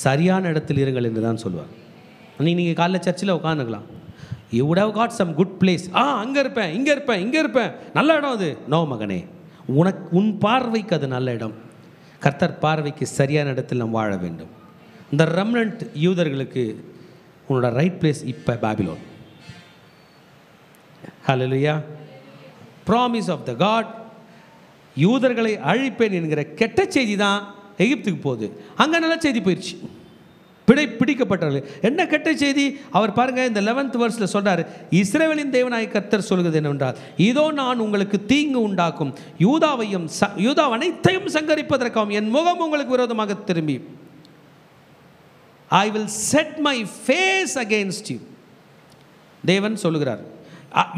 சரியான இடத்தில் இருங்கள் என்று தான் சொல்லுவார். நீங்கள் காலைல சர்ச்சில் உட்காந்துக்கலாம். You would have got some good place. அங்கே இருப்பேன், இங்கே இருப்பேன், நல்ல இடம் அது. நோ மகனே, உன் பார்வைக்கு அது நல்ல இடம். கர்த்தர் பார்வைக்கு சரியான இடத்தில் நாம் வாழ வேண்டும். இந்த ரெமனன்ட் யூதர்களுக்கு உன்னோட ரைட் பிளேஸ் இப்போ Babylon. Hallelujah. Promise of the God. யூதர்களை அழிப்பேன் என்கிற கெட்ட செய்தி தான் எகிப்துக்கு போகுது. அங்கே நல்ல செய்தி போயிடுச்சு. பிடிக்கப்பட்டவர்கள். என்ன கெட்ட செய்தி? அவர் பாருங்க, இந்த 11th verseல சொல்றாரு, இஸ்ரவேலின் தேவனாய் கர்த்தர் சொல்கிறது என்னவென்றால், இதோ நான் உங்களுக்கு தீங்கு உண்டாக்கும், யூதா அனைத்தையும் சங்கரிப்பதற்காகவும் என் முகம் உங்களுக்கு விரோதமாக திரும்பி, I will set my face against you. தேவன் சொல்லுகிறார்,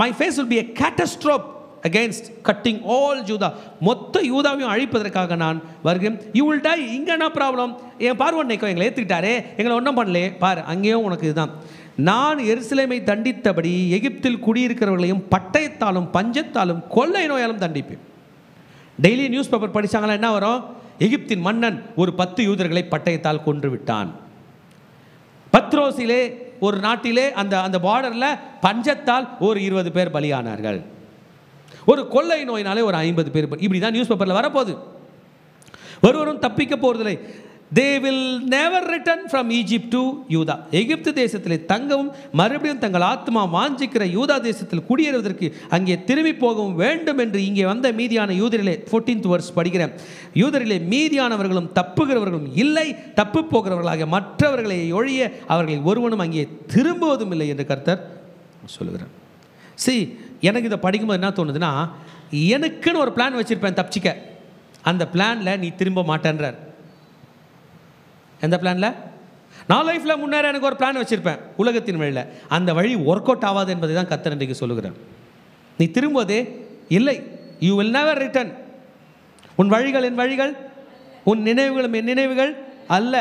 my face will be a catastrophe against cutting all Judah. மொத்த யூதாவையும் அழிப்பதற்காக நான் வருகிறேன். You will die. இங்கே என்ன ப்ராப்ளம்? என் பார்வன் நேக்கோ எங்களை ஏற்றுக்கிட்டாரே, எங்களை ஒன்றும் பண்ணலே. பார், அங்கேயும் உனக்கு இதுதான். நான் எருசலேமை தண்டித்தபடி எகிப்தில் குடியிருக்கிறவர்களையும் பட்டயத்தாலும் பஞ்சத்தாலும் கொள்ளை நோயாலும் தண்டிப்பேன். டெய்லி நியூஸ் பேப்பர் படித்தாங்களா என்ன வரும்? எகிப்தின் மன்னன் ஒரு 10 யூதர்களை பட்டயத்தால் கொன்று விட்டான். பத்ரோசிலே ஒரு நாட்டிலே அந்த பார்டரில் பஞ்சத்தால் ஒரு 20 பேர் பலியானார்கள். ஒரு கொள்ளை நோயினாலே ஒரு 50 பேர். இப்படி தான் நியூஸ் பேப்பரில் வரப்போகுது. ஒருவரும் தப்பிக்க போகிறதில்லை. They will never return from Egypt to Judah. எகிப்து தேசத்தில் தங்கவும் மறுபடியும் தங்கள் ஆத்மா வாஞ்சிக்கிற யூதா தேசத்தில் குடியேறுவதற்கு அங்கே திரும்பி போகவும் வேண்டும் என்று இங்கே வந்த மீதியான யூதரிலே 14th verse படிக்கிறேன். யூதரிலே மீதியானவர்களும் தப்புகிறவர்களும் இல்லை, தப்பு போகிறவர்களாக மற்றவர்களை ஒழிய அவர்களில் ஒருவனும் அங்கே திரும்புவதும் இல்லை என்று கர்த்தர் சொல்லுகிறார். எனக்கு இதை படிக்கும்போது என்ன தோணுதுன்னா, எனக்குன்னு ஒரு பிளான் வச்சுருப்பேன் தப்பிச்சிக்க. அந்த பிளானில் நீ திரும்ப மாட்டேன்றார். எந்த பிளானில்? நான் லைஃப்பில் முன்னேற எனக்கு ஒரு பிளான் வச்சுருப்பேன் உலகத்தின் வழியில், அந்த வழி ஒர்க் அவுட் ஆகாது என்பதை தான் கர்த்தர் இன்றைக்கு சொல்லுகிறார். நீ திரும்புவதே இல்லை. You will never return. உன் வழிகள் என் வழிகள், உன் நினைவுகளும் என் நினைவுகள் அல்ல.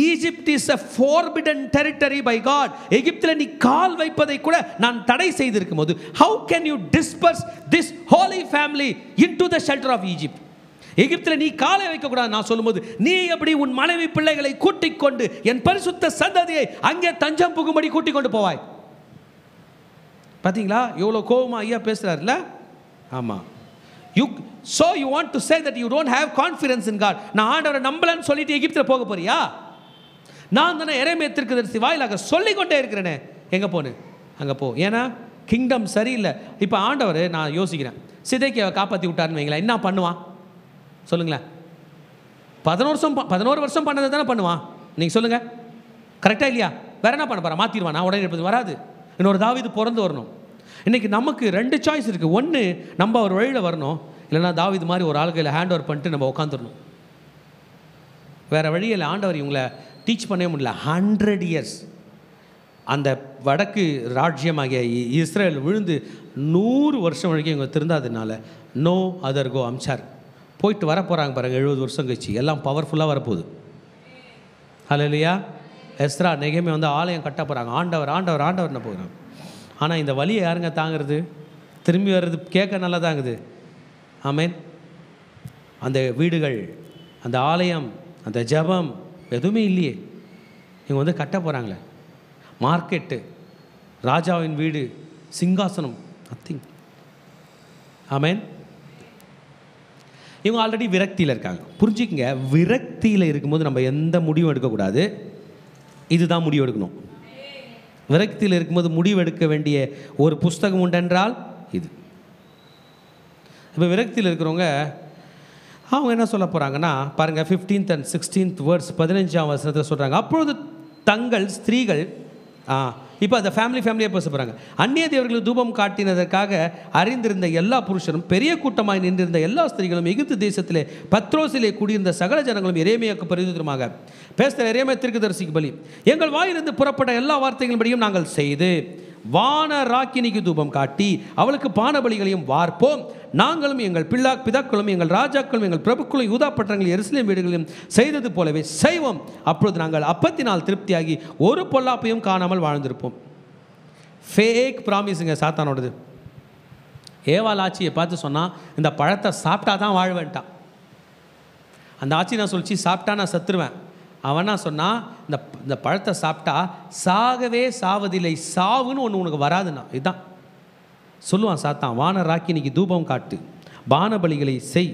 Egypt is a forbidden territory by God. எகிப்தில் நீ கால் வைப்பதை கூட நான் தடை செய்திருக்கும் போது how can you disperse this holy family into the shelter of Egypt? எகிப்தில் நீ காலை வைக்கக்கூடாது நான் சொல்லும்போது நீ எப்படி உன் மனைவி பிள்ளைகளை கூட்டிக் கொண்டு என் பரிசுத்த சந்ததியை அங்கே தஞ்சம் புகும்படி கூட்டிக் கொண்டு போவாய்? பார்த்தீங்களா எவ்வளோ கோபமா ஐயா பேசுகிறார்ல? ஆமாம். So you want to say that you don't have confidence in God. நான் ஆண்டவரை நம்பலன்னு சொல்லிட்டு எகிப்தில் போக போறியா? நான் தானே எரேமியா தீர்க்கதரிசி வாயிலாக சொல்லிக்கொண்டே இருக்கிறேனே, எங்கே போனு அங்கே போ. ஏன்னா கிங்டம் சரியில்லை. இப்போ ஆண்டவர் நான் யோசிக்கிறேன், சிதைக்கியை காப்பாற்றி விட்டாருன்னு வைங்களேன், என்ன பண்ணுவான் சொல்லுங்களேன்? 11 வருஷம் பண்ணதை தானே பண்ணுவான். நீங்கள் சொல்லுங்கள், கரெக்டாக இல்லையா? வேற என்ன பண்ண போகிறா? மாற்றிடுவான். நான் உடனே இருப்பது வராது. இன்னொரு தாவீது பிறந்து வரணும். இன்றைக்கி நமக்கு 2 சாய்ஸ் இருக்குது. ஒன்று, நம்ம ஒரு வழியில் வரணும், இல்லைனா தாவீது மாதிரி ஒரு ஆளுகையில் ஹேண்ட் ஓவர் பண்ணிட்டு நம்ம உட்காந்துடணும். வேறு வழியில் ஆண்டவர் இவங்களை டீச் பண்ணவே முடியல. 100 இயர்ஸ் அந்த வடக்கு ராஜ்யமாகிய இஸ்ரேல் விழுந்து 100 வருஷம் வரைக்கும் இவங்க திருந்தாததுனால நோ அதர் கோ அம்சார் போயிட்டு வர போகிறாங்க பாருங்கள். 70 வருஷம் கழிச்சு எல்லாம் பவர்ஃபுல்லாக வரப்போகுது. ஹல்லேலூயா. எஸ்ரா நெகேமியா வந்து ஆலயம் கட்ட போகிறாங்க. ஆண்டவர் ஆண்டவர் ஆண்டவர்னு போகிறாங்க. ஆனால் இந்த வலியை யாருங்க தாங்கிறது? திரும்பி வர்றது கேட்க நல்லா தாங்குது. ஆமேன். அந்த வீடுகள், அந்த ஆலயம், அந்த ஜபம் எதுவுமே இல்லையே. இவங்க வந்து கட்ட போகிறாங்களே, மார்க்கெட்டு, ராஜாவின் வீடு, சிங்காசனம், நத்திங். ஆமேன். இவங்க ஆல்ரெடி விரக்தியில் இருக்காங்க. புரிஞ்சுக்கங்க, விரக்தியில் இருக்கும்போது நம்ம எந்த முடிவும் எடுக்கக்கூடாது. இதுதான் முடிவு எடுக்கணும். விரக்தியில் இருக்கும்போது முடிவு எடுக்க வேண்டிய ஒரு புஸ்தகம் உண்டென்றால் இது. இப்போ விரக்தியில் இருக்கிறவங்க அவங்க என்ன சொல்ல போகிறாங்கன்னா பாருங்கள், 15th and 16th verse 15ஆம் வசனத்தில் சொல்கிறாங்க, அப்பொழுது தங்கள் ஸ்திரீகள் இப்போ அந்த ஃபேமிலியாக பேச போகிறாங்க. அந்நிய தேவர்களுக்கு தூபம் காட்டினதற்காக அறிந்திருந்த எல்லா புருஷரும் பெரிய கூட்டமாய் நின்றிருந்த எல்லா ஸ்திரீகளும் எகிப்து தேசத்திலே பத்ரோசிலே கூடியிருந்த சகல ஜனங்களும் எரேமியாவுக்கு பரிந்துரமாக பேசுகிற எரேமியா தீர்க்கதரிசிக்கு பலி எங்கள் வாயிலிருந்து புறப்பட்ட எல்லா வார்த்தைகளின்படியும் நாங்கள் செய்து வானராக்கினிக்கு தூபம் காட்டி அவளுக்கு பானபலிகளையும் வார்ப்போம். நாங்களும் எங்கள் பிதாக்களும் எங்கள் ராஜாக்களும் எங்கள் பிரபுக்களும் யூதா பட்டணங்கள் எருசலேம் வீடுகளையும் செய்தது போலவே செய்வோம். அப்பொழுது நாங்கள் அப்பத்தினால் திருப்தியாகி ஒரு பொல்லாப்பையும் காணாமல் வாழ்ந்திருப்போம். ஃபேக் ப்ராமிஸுங்க சாத்தானோடது. ஏவாள் ஆட்சியை பார்த்து சொன்னால் இந்த பழத்தை சாப்பிட்டா தான் வாழ்வேன்ட்டான். அந்த ஆட்சி நான் சொல்லிச்சு சாப்பிட்டா நான் செத்துருவேன். அவனா சொன்னால் இந்த பழத்தை சாப்பிட்டா சாகவே சாவதில்லை, சாவுன்னு ஒன்று உனக்கு வராதுண்ணா. இதுதான் சொல்லுவான் சாத்தான். வானராக்கினிக்கு தூபம் காட்டு, பானபலிகளை செய்,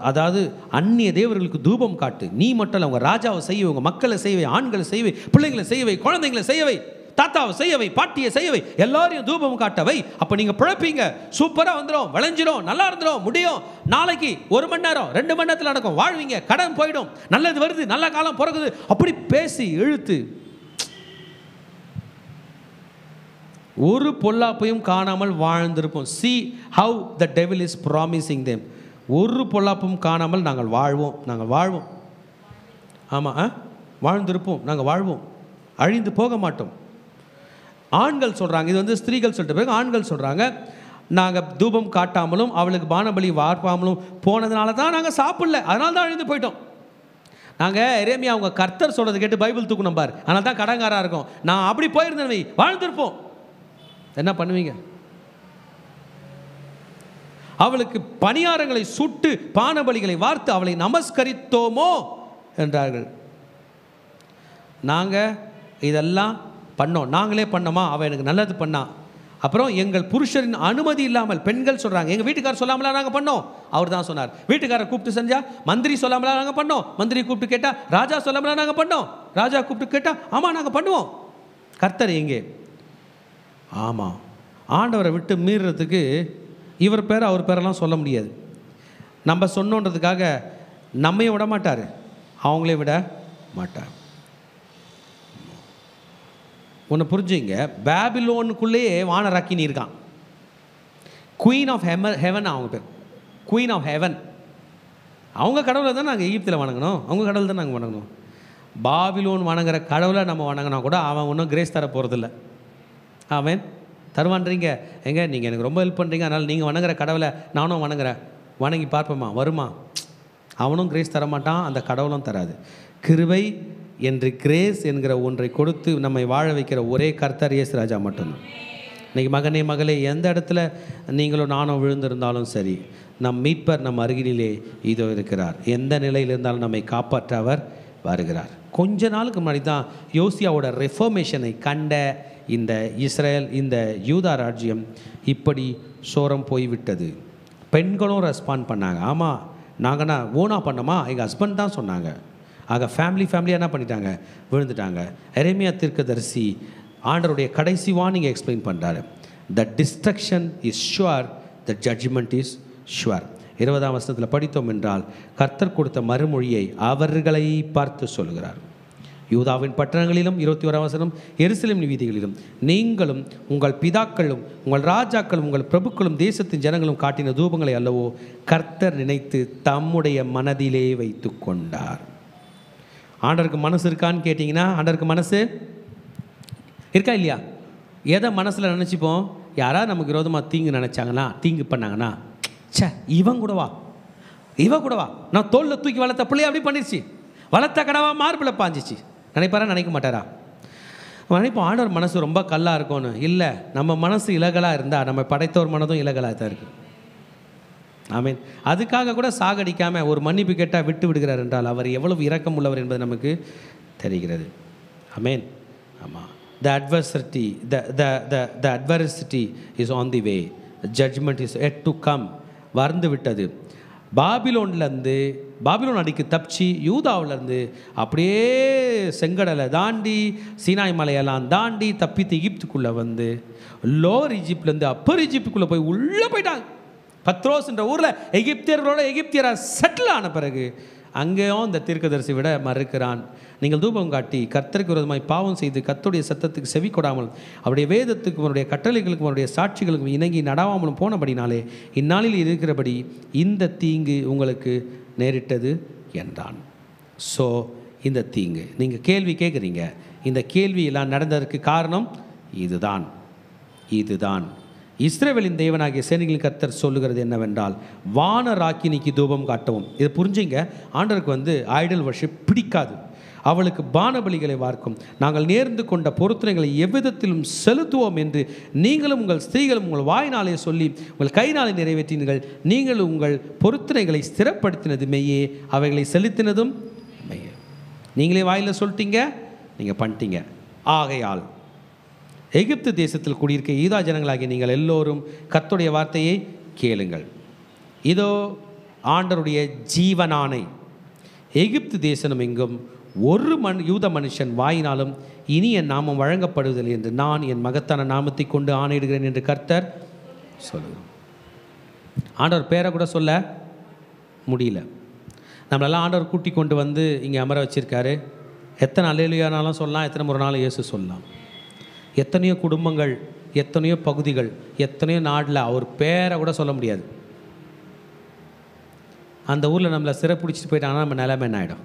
அதாவது அந்நிய தேவர்களுக்கு தூபம் காட்டு. நீ மட்டும் இல்லை, உங்கள் ராஜாவை செய்யவை, உங்கள் மக்களை செய்யவை, ஆண்களை செய்யவை, பிள்ளைங்களை செய்யவை, குழந்தைங்களை செய்யவை, தாத்தாவை செய்யவை, பாட்டியை செய்யவை, எல்லாரையும் தூபம் காட்டவை. அப்போ நீங்கள் பிழைப்பீங்க, சூப்பராக வந்துடும், விளைஞ்சிடும், நல்லா இருந்துடும், முடியும். நாளைக்கு 1 மணி நேரம் 2 மணி நேரத்தில் நடக்கும், வாழ்வீங்க, கடன் போயிடும், நல்லது வருது, நல்ல காலம் பிறகுது. அப்படி பேசி இழுத்து ஒரு பொல்லாப்பையும் காணாமல் வாழ்ந்திருப்போம். See how the devil is promising them. ஒரு பொல்லாப்பும் காணாமல் நாங்கள் வாழ்வோம், நாங்கள் வாழ்வோம். ஆமாம், வாழ்ந்திருப்போம், நாங்கள் வாழ்வோம், அழிந்து போக மாட்டோம். ஆண்கள் சொல்கிறாங்க, இது வந்து ஸ்திரீகள் சொல்லிட்ட பிறகு ஆண்கள் சொல்கிறாங்க, நாங்கள் தூபம் காட்டாமலும் அவளுக்கு பானபலி வார்ப்பாமலும் போனதுனால தான் நாங்கள் சாப்பிடல, அதனால தான் அழிந்து போயிட்டோம். நாங்கள் எரேமியா அவங்க கர்த்தர் சொல்கிறது கேட்டு பைபிள் தூக்கணும் பார், அதனால தான் கடங்காராக இருக்கும். நான் அப்படி போயிருந்தேன், வாழ்ந்திருப்போம். என்ன பண்ணுவீங்க? அவளுக்கு பணியாரங்களை சுட்டு பானபலிகளை வார்த்து அவளை நமஸ்கரித்தோமோ என்றார்கள். நாங்கள் இதெல்லாம் பண்ணோம், நாங்களே பண்ணோமா? அவள் எனக்கு நல்லது பண்ணா. அப்புறம் எங்கள் புருஷரின் அனுமதி இல்லாமல் பெண்கள் சொல்கிறாங்க, எங்கள் வீட்டுக்காரர் சொல்லாமலா நாங்கள் பண்ணோம்? அவர் தான் சொன்னார். வீட்டுக்காரர் கூப்பிட்டு செஞ்சால் மந்திரி சொல்லாமலா நாங்கள் பண்ணோம்? மந்திரி கூப்பிட்டு கேட்டால் ராஜா சொல்லாமலா நாங்கள் பண்ணோம்? ராஜா கூப்பிட்டு கேட்டால் ஆமாம் நாங்கள் பண்ணுவோம். கர்த்தர் எங்கே? ஆமாம், ஆண்டவரை விட்டு மீறுறதுக்கு இவர் பேர் அவர் பேரெல்லாம் சொல்ல முடியாது. நம்ம சொன்னோன்றதுக்காக நம்மையும் விட மாட்டார், அவங்களே விட மாட்டார். ஒன்று புரிஞ்சுங்க, பேபிலோனுக்குள்ளேயே வானராக்கினி இருக்கான். குயின் ஆஃப் ஹெவன் அவங்க பேர். Queen of heaven. அவங்க கடவுளை தான் நாங்கள் எகிப்தில் வணங்கணும், அவங்க கடவுள் தான் நாங்கள் வணங்கணும். பாபிலோன் வணங்குற கடவுளை நம்ம வணங்கினா கூட அவன் ஒன்றும் கிரேஸ் தர போகிறதில்ல. அவன் தருவான்றீங்க, எங்க நீங்கள் எனக்கு ரொம்ப ஹெல்ப் பண்ணுறீங்க, அதனால் நீங்கள் வணங்குற கடவுளை நானும் வணங்குறேன், வணங்கி பார்ப்போமா, வருமா? அவனும் கிரேஸ் தரமாட்டான், அந்த கடவுளும் தராது. கிருபை என்று கிரேஸ் என்கிற ஒன்றை கொடுத்து நம்மை வாழ வைக்கிற ஒரே கர்த்தர் இயேசு ராஜா மட்டும்தான். இன்றைக்கி மகனே மகளே, எந்த இடத்துல நீங்களும் நானும் விழுந்திருந்தாலும் சரி, நம் மீட்பர் நம் அருகிலே இதோ இருக்கிறார். எந்த நிலையில் இருந்தாலும் நம்மை காப்பாற்ற அவர் வருகிறார். கொஞ்ச நாளுக்கு முன்னாடி தான் யோசியாவோட ரெஃபர்மேஷனை கண்ட இந்த இஸ்ரேல், இந்த யூதா ராஜ்யம் இப்படி சோரம் போய்விட்டது. பெண்களும் ரெஸ்பாண்ட் பண்ணாங்க. ஆமாம், நாங்கள்னா ஓனாக பண்ணோமா, எங்கள் ஹஸ்பண்ட் தான் சொன்னாங்க. ஆக ஃபேமிலியாக என்ன பண்ணிட்டாங்க, விழுந்துட்டாங்க. எரேமியா தீர்க்கதரிசி ஆண்டருடைய கடைசி வார்னிங் எக்ஸ்பிளைன் பண்ணுறாரு. The destruction is sure, the judgment is sure. 20ஆம் வசனத்தில் படித்தோம் என்றால், கர்த்தர் கொடுத்த மறுமொழியை அவர்களை பார்த்து சொல்கிறார். யூதாவின் பட்டணங்களிலும் 21ஆம் வசனம், எருசலேம் வீதிகளிலும் நீங்களும் உங்கள் பிதாக்களும் உங்கள் ராஜாக்களும் உங்கள் பிரபுக்களும் தேசத்தின் ஜனங்களும் காட்டின தூபங்களை அல்லவோ கர்த்தர் நினைத்து தம்முடைய மனதிலே வைத்து கொண்டார். ஆண்டருக்கு மனசு இருக்கான்னு கேட்டிங்கன்னா, ஆண்டருக்கு மனசு இருக்கா இல்லையா? எதை மனசில் நினச்சிப்போம்? யாராவது நமக்கு விரோதமாக தீங்கு நினச்சாங்கன்னா, தீங்கு பண்ணாங்கன்னா, சே இவன் கூடவா, இவன் கூடவா, நான் தோளில் தூக்கி வளர்த்த பிள்ளைய அப்படி பண்ணிடுச்சு, வளர்த்த கடவா மார்பில் பாஞ்சிச்சு, நினைப்பாரா நினைக்க மாட்டாரா? நினைப்போம் ஆண்டவர் மனசு ரொம்ப கல்லாக இருக்கும்னு. இல்லை, நம்ம மனசு இலகலாக இருந்தால் நம்ம படைத்தவர் மனதும் இலகலாக தான் இருக்குது. ஆமீன். அதுக்காக கூட சாகடிக்காமல் ஒரு மன்னிப்பு கேட்டால் விட்டு விடுகிறார் என்றால் அவர் எவ்வளவு இரக்கம் உள்ளவர் என்பது நமக்கு தெரிகிறது. ஆமீன். ஆமாம். The adversity is on the way. The judgment is yet to come. வறந்து விட்டது. பாபிலோன் அடிக்கு தப்பிச்சு யூதாவிலேருந்து அப்படியே செங்கடலை தாண்டி சீனாய் மலையெல்லாம் தாண்டி தப்பித்து எகிப்துக்குள்ளே வந்து லோவர் ஈஜிப்ட்லேருந்து அப்பர் ஈஜிப்டுக்குள்ளே போய் உள்ளே போயிட்டாங்க. பத்ரோஸ் என்ற ஊரில் எகிப்தியராக செட்டில் ஆன பிறகு அங்கேயும் இந்த தீர்க்கதரிசி விட மறுக்கிறான். நீங்கள் தூபம் காட்டி கர்த்தருக்கு விரோதமாய் பாவம் செய்து கர்த்தருடைய சத்தத்துக்கு செவி கொடாமல் அவருடைய வேதத்துக்கும் அவருடைய கட்டளைகளுக்கும் அவருடைய சாட்சிகளுக்கும் இணங்கி நடாவாமலும் போனபடினாலே இந்நாளில் இருக்கிறபடி இந்த தீங்கு உங்களுக்கு நேரிட்டது என்றான். ஸோ இந்த தீங்கு நீங்கள் கேள்வி கேட்குறீங்க, இந்த கேள்வியெல்லாம் நடந்ததற்கு காரணம் இதுதான். இஸ்ரவேலின் தேவனாகிய சேனைகளின் கர்த்தர் சொல்லுகிறது என்னவென்றால், வானராக்கினிக்கு தூபம் காட்டவும். இதை புரிஞ்சுங்க. ஆண்டவருக்கு ஐடல் வர்ஷிப் பிடிக்காது. அவளுக்கு பானபலிகளை வார்க்கும். நாங்கள் நேர்ந்து கொண்ட பொருத்தனைகளை எவ்விதத்திலும் செலுத்துவோம் என்று நீங்களும் உங்கள் ஸ்திரீகளும் உங்கள் வாயினாலே சொல்லி உங்கள் கையினாலே நிறைவேற்றினீர்கள். நீங்கள் உங்கள் பொருத்தனைகளை ஸ்திரப்படுத்தினது மெய்யே, அவைகளை செலுத்தினதும் மெய்யே. நீங்களே வாயில் சொல்லிட்டீங்க, நீங்கள் பண்ணிட்டீங்க. ஆகையால் எகிப்து தேசத்தில் குடியிருக்க யூதா ஜனங்களாகிய நீங்கள் எல்லோரும் கர்த்தருடைய வார்த்தையை கேளுங்கள். இதோ ஆண்டவருடைய ஜீவனானை எகிப்து தேசம் எங்கும் ஒரு யூத மனுஷன் வாயினாலும் இனி என் நாமம் வழங்கப்படுவதில்லை என்று நான் என் மகத்தான நாமத்தை கொண்டு ஆணையிடுகிறேன் என்று கர்த்தர் சொல்லுங்கள். ஆண்டவர் பேரை கூட சொல்ல முடியல. நம்மளெல்லாம் ஆண்டவர் கூட்டி கொண்டு வந்து இங்கே அமர வச்சிருக்காரு. எத்தனை அல்லேலூயானாலும் சொல்லலாம், எத்தனை ஒரு நாள் இயேசு சொல்லலாம். எத்தனையோ குடும்பங்கள், எத்தனையோ பகுதிகள், எத்தனையோ நாட்டில் அவர் பேரை கூட சொல்ல முடியாது. அந்த ஊரில் நம்மளை சிறை பிடிச்சிட்டு போயிட்டாங்கன்னா நம்ம நிலைமை என்ன ஆகிடும்?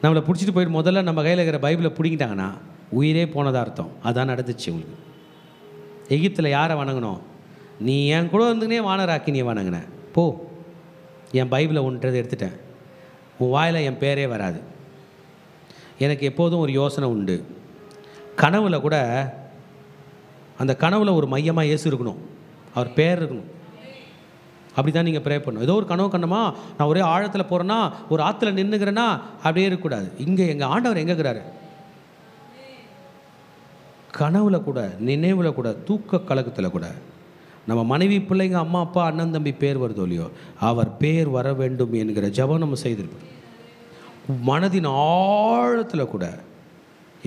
நம்மளை பிடிச்சிட்டு போயிட்டு முதல்ல நம்ம கையில் இருக்கிற பைபிளை பிடிங்கிட்டாங்கன்னா உயிரே போனதாக அர்த்தம். அதான் நடந்துச்சு உங்களுக்கு. எகிப்தில் யாரை வணங்கணும்? நீ என் கூட இருந்துனே வானராக்கினியை வணங்கின, போ, என் பைபிளை ஒன்றது எடுத்துட்டேன், உன் வாயில் என் பேரே வராது. எனக்கு எப்போதும் ஒரு யோசனை உண்டு. கனவுல கூட அந்த கனவுல ஒரு மையமாக இயேசு இருக்கணும், அவர் பேர் இருக்கணும். அப்படி தான் நீங்கள் ப்ரே பண்ணணும். ஏதோ ஒரு கனவு கண்ணமா, நான் ஒரே ஆழத்தில் போகிறேன்னா, ஒரு ஆற்றுல நின்றுக்கிறேன்னா அப்படியே இருக்கக்கூடாது. இங்கே எங்கள் ஆண்டவர் எங்கே இருக்கிறாரு? கனவுல கூட, நினைவில் கூட, தூக்க கலக்கத்தில் கூட. நம்ம மனைவி பிள்ளைங்க, அம்மா அப்பா அண்ணன் தம்பி பேர் வருதோ இல்லையோ, அவர் பேர் வர வேண்டும் என்கிற ஜெபம் நம்ம செய்திருப்போம். மனதின் ஆழத்தில் கூட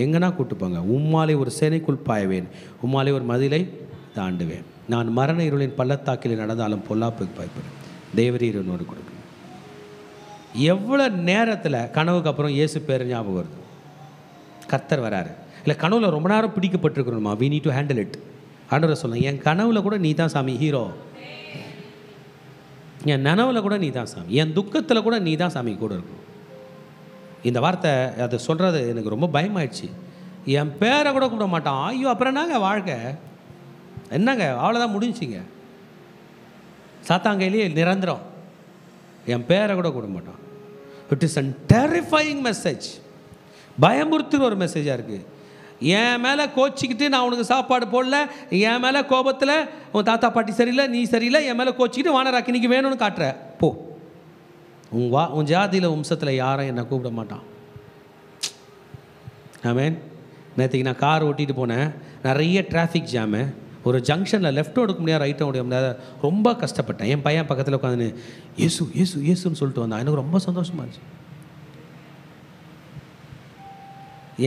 எங்கன்னா கூட்டுப்பாங்க. உம்மாலே ஒரு சேனைக்குள் பாய்வேன், உம்மாலே ஒரு மதிலை தாண்டுவேன், நான் மரண இருளின் பள்ளத்தாக்கில் நடந்தாலும் பொல்லாப்புக்கு பயப்படுவேன், தேவரீர் என்னோடு கொடுக்கும். எவ்வளோ நேரத்தில் கனவுக்கு அப்புறம் இயேசு பேர் ஞாபகம் வருது? கர்த்தர் வராரு. இல்லை கனவுல ரொம்ப நேரம் பிடிக்கப்பட்டிருக்கணுமா? we need to handle it. ஆண்டவரை சொல்லுங்க, என் கனவுல கூட நீ தான் சாமி ஹீரோ. என் நனவில் கூட நீ தான் சாமி, என் துக்கத்தில் கூட நீ தான் சாமி கூட இருக்கணும். இந்த வார்த்தை அதை சொல்கிறது எனக்கு ரொம்ப பயமாயிடுச்சு. என் பேரை கூட கூப்பிட மாட்டான். ஐயோ, அப்புறம் என்னங்க வாழ்க்கை, என்னங்க அவ்வளோதான் முடிஞ்சிங்க. சாத்தாங்கையிலேயே நிரந்தரம். என் பேரை கூட கூப்பிட மாட்டான். It is an terrifying message. பயமுறுத்துகிற ஒரு மெசேஜாக இருக்குது. என் மேலே கோச்சிக்கிட்டு நான் உனக்கு சாப்பாடு போடல, என் மேலே கோபத்தில் உன் தாத்தா பாட்டி சரியில்லை, நீ சரியில்லை, என் மேலே கோச்சிக்கிட்டு வானராக்கி இன்னைக்கு வேணும்னு காட்டுற போ. உன் ஜாதியில் வம்சத்தில் யாரும் என்னை கூப்பிட மாட்டான். ஆமேன். நேற்றுக்கு நான் கார் ஓட்டிகிட்டு போனேன், நிறைய டிராஃபிக் ஜாமு. ஒரு ஜங்ஷனில் லெஃப்ட்டும் எடுக்க முடியாது, ரைட்டும் எடுக்க முடியாது. ரொம்ப கஷ்டப்பட்டேன். என் பையன் பக்கத்தில் உட்காந்துன்னு ஏசு ஏசு ஏசுன்னு சொல்லிட்டு வந்தான். எனக்கு ரொம்ப சந்தோஷமாக இருந்துச்சு.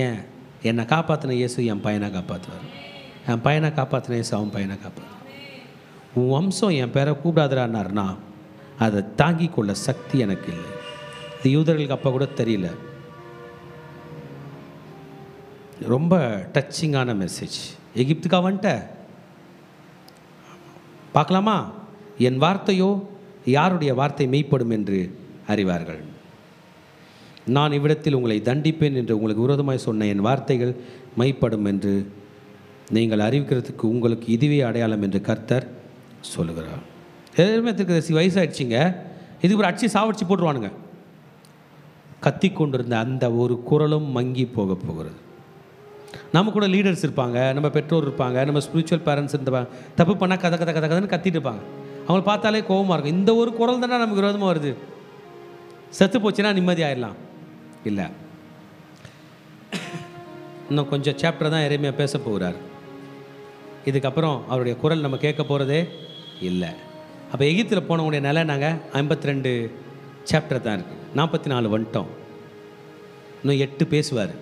ஏன் என்னை காப்பாற்றின இயேசு என் பையனை காப்பாற்றுவார், என் பையனை காப்பாற்றின இயேசு அவன் பையனை காப்பாற்றுவார். உன் வம்சம் என் பேரை கூப்பிடாதுறான்னார்னா அதை தாங்கி கொள்ள சக்தி எனக்கு இல்லை. இது யூதர்களுக்கு அப்போ கூட தெரியல. ரொம்ப டச்சிங்கான மெசேஜ். எகிப்துக்கா வந்துட்ட பார்க்கலாமா? என் வார்த்தையோ யாருடைய வார்த்தை மெய்ப்படும் என்று அறிவார்கள். நான் இவ்விடத்தில் உங்களை தண்டிப்பேன் என்று உங்களுக்கு விரோதமாய் சொன்ன என் வார்த்தைகள் மெய்ப்படும் என்று நீங்கள் அறிவிக்கிறதுக்கு உங்களுக்கு இதுவே அடையாளம் என்று கர்த்தர் சொல்லுகிறார். எதுவுமே திருக்கதரிசி வயசாகிடுச்சிங்க, இதுக்கு ஒரு அடிச்சு சாவடிச்சு போட்டுருவானுங்க. கத்தி கொண்டிருந்த அந்த ஒரு குரலும் மங்கி போக போகிறது. நம்ம கூட லீடர்ஸ் இருப்பாங்க, நம்ம பெற்றோர் இருப்பாங்க, நம்ம ஸ்பிரிச்சுவல் பேரண்ட்ஸ் இருப்பாங்க. தப்பு பண்ணால் கதை கதை கதை கதைன்னு கத்திட்டு இருப்பாங்க. அவங்கள பார்த்தாலே கோபமாக இருக்கும். இந்த ஒரு குரல் தானே நமக்கு விரோதமாக வருது. செத்து போச்சுன்னா நிம்மதி ஆயிடலாம். இல்லை, இன்னும் கொஞ்சம் சாப்டர் தான் எரேமியா பேச போகிறார். இதுக்கப்புறம் அவருடைய குரல் நம்ம கேட்க போகிறதே இல்லை. அப்போ எகிப்தில் போனவங்களுடைய நிலை நாங்கள் 52 சாப்டர் தான் இருக்குது. 44 வந்துட்டோம். இன்னும் 8 பேசுவார்.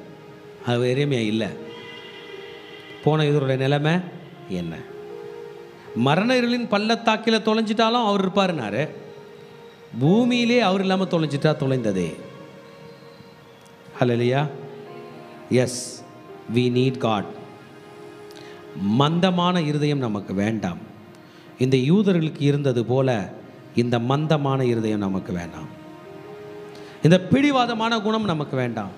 அது எரேமியா இல்லை. போன இதனுடைய நிலைமை என்ன? மரண இருளின் பள்ளத்தாக்கில் தொலைஞ்சிட்டாலும் அவர் இருப்பாருனாரு. பூமியிலே அவர் இல்லாமல் தொலைஞ்சிட்டா தொலைந்ததே. Hallelujah. Yes, we need God. மந்தமான இருதயம் நமக்கு வேண்டாம். இந்த யூதர்களுக்கு இருந்தது போல இந்த மந்தமான இருதயம் நமக்கு வேண்டாம். இந்த பிடிவாதமான குணம் நமக்கு வேண்டாம்.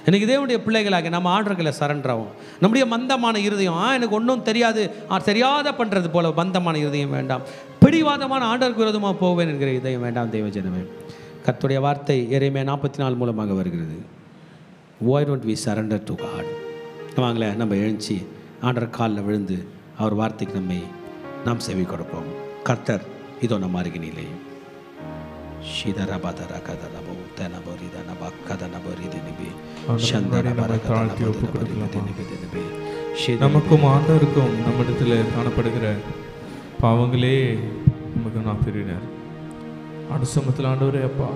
எனக்கு தேவனுடைய பிள்ளைகளாக நம்ம ஆர்டர்களை சரண்டராகும். நம்முடைய மந்தமான இருதயம், எனக்கு ஒன்றும் தெரியாது, தெரியாத பண்ணுறது போல மந்தமான இருதயம் வேண்டாம். பிடிவாதமான ஆண்டருக்கு விரோதமாக போவேன் என்கிற இதயம் வேண்டாம். தேவஜனமே, கர்த்தருடைய வார்த்தை எரேமியா 44 மூலமாக வருகிறது. Why don't we surrender to God? வாங்களே, நம்ம எழுச்சி ஆண்டர் காலில் விழுந்து அவர் வார்த்தைக்கு நாம் செவி கொடுப்போம். கர்த்தர் இதோ நம்ம அருகினிலே. நமக்கும் ஆண்டவருக்கும் நம்மிடத்தில் காணப்படுகிற பாவங்களே நமக்கு நான் பெரியனர். அடுசமத்தில் ஆண்டவரே அப்பா,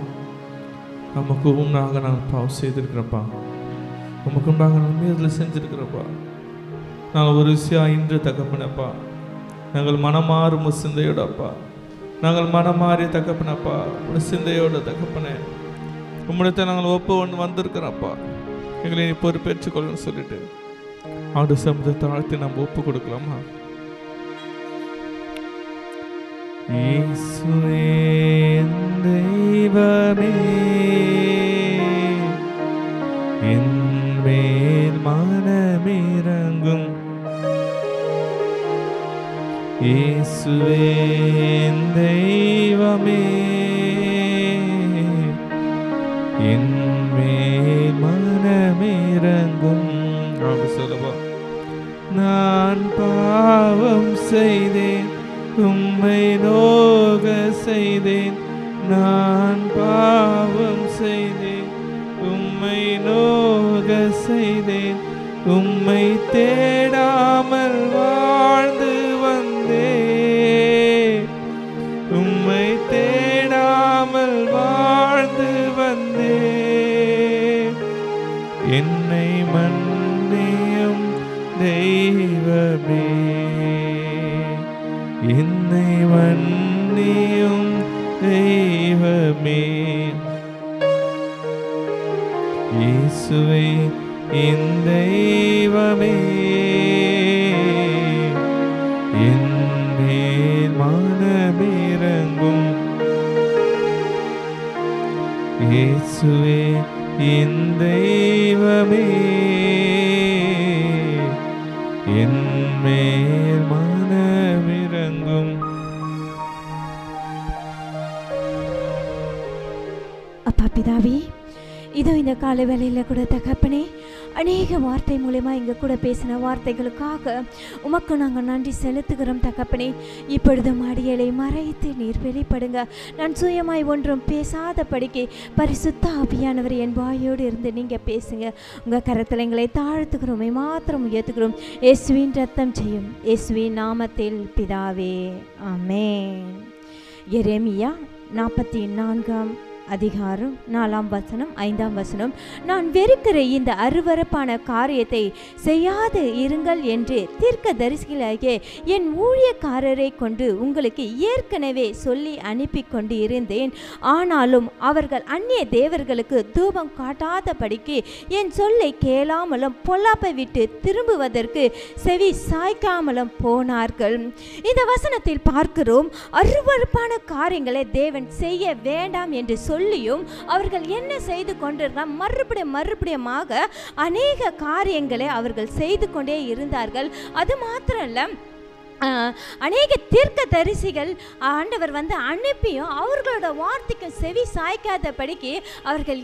நமக்கு உண்டாக நான் பாவம் செய்திருக்கிறப்பா, நமக்கு உண்டாக நான் மீதில் செஞ்சிருக்கிறப்பா. நாங்கள் ஒரு விஷயம் இன்று தகப்பனப்பா, நாங்கள் மனமாறும் சிந்தையோடப்பா, நாங்கள் மனமாறிய தகப்பனப்பா, ஒரு சிந்தையோட தகப்பனே உம்மிடத்தை நாங்கள் ஒப்பு வந்திருக்கிறோம்ப்பா. எங்களை நீ பொறுப்பேற்றுக்கொள்ளணும்னு சொல்லிட்டு ஆண்டு சமுதிர தாழ்த்தி நம்ம ஒப்பு கொடுக்கலாமா? இயேசுவே தெய்வமே, என் மேல் மனமிரங்கும். இயேசுவே தெய்வமே, என் மேல் மனமிரங்கும். சொல்லுவா, நான் பாவம் செய்தேன், உம்மை நோக செய்தேன். நான் பாவம் செய்தேன், உம்மை நோக செய்தேன். உம்மை தேடாமல் வாழ்ந்து வந்தேன், உம்மை தேடாமல் வாழ்ந்து வந்தேன். என்னை மன்னியும் தெய்வமே, என்னை மன்னியும் தெய்வமே. இயேசுவே என் தெய்வமே, என் மேல் மனமிரங்கும். இயேசுவே என் தெய்வமே, என் மேல் மனமிரங்கும். அப்பா பிதாவே, இதோ இந்த காலை வேளையில் கூட தகப்பனே, அநேக வார்த்தை மூலமா இங்கே கூட பேசின வார்த்தைகளுக்காக உமக்கு நாங்கள் நன்றி செலுத்துகிறோம் தகப்பனே. இப்பொழுதும் அடியலை மறைத்து நீர் வெளிப்படுங்க. நான் சுயமாய் ஒன்றும் பேசாத படிக்க பரிசுத்த ஆவியானவர் என் வாயோடு இருந்து நீங்கள் பேசுங்க. உங்கள் கரத்தில் எங்களை தாழ்த்துக்கிறோமே மாத்திரம் உயர்த்துக்கிறோம். இயேசுவின் ரத்தம் செய்யும் இயேசுவின் நாமத்தில் பிதாவே, ஆமென். எரேமியா 44 அதிகாரம் 4 5. நான் வெறுக்கிற இந்த அருவருப்பான காரியத்தை செய்யாது இருங்கள் என்று தீர்க்கதரிசிகளாகிய என் ஊழியக்காரரை கொண்டு உங்களுக்கு ஏற்கனவே சொல்லி அனுப்பி கொண்டு இருந்தேன். ஆனாலும் அவர்கள் அந்நிய தேவர்களுக்கு தூபம் காட்டாதபடிக்கு என் சொல்லை கேளாமலும் பொல்லாப்பை விட்டு திரும்புவதற்கு செவி சாய்க்காமலும் போனார்கள். இந்த வசனத்தில் பார்க்கிறோம், அருவருப்பான காரியங்களை தேவன் செய்ய வேண்டாம் என்று சொல்லியும் அவர்கள் என்ன செய்து கொண்டிருந்தார்? மறுபடியுமாக அநேக காரியங்களை அவர்கள் செய்து கொண்டே இருந்தார்கள். அது மாத்திரமல்ல, அநேக தீர்க்க தரிசிகள் ஆண்டவர் அனுப்பியும் அவர்களோட வார்த்தைக்கு செவி சாய்க்காதபடிக்கு அவர்கள்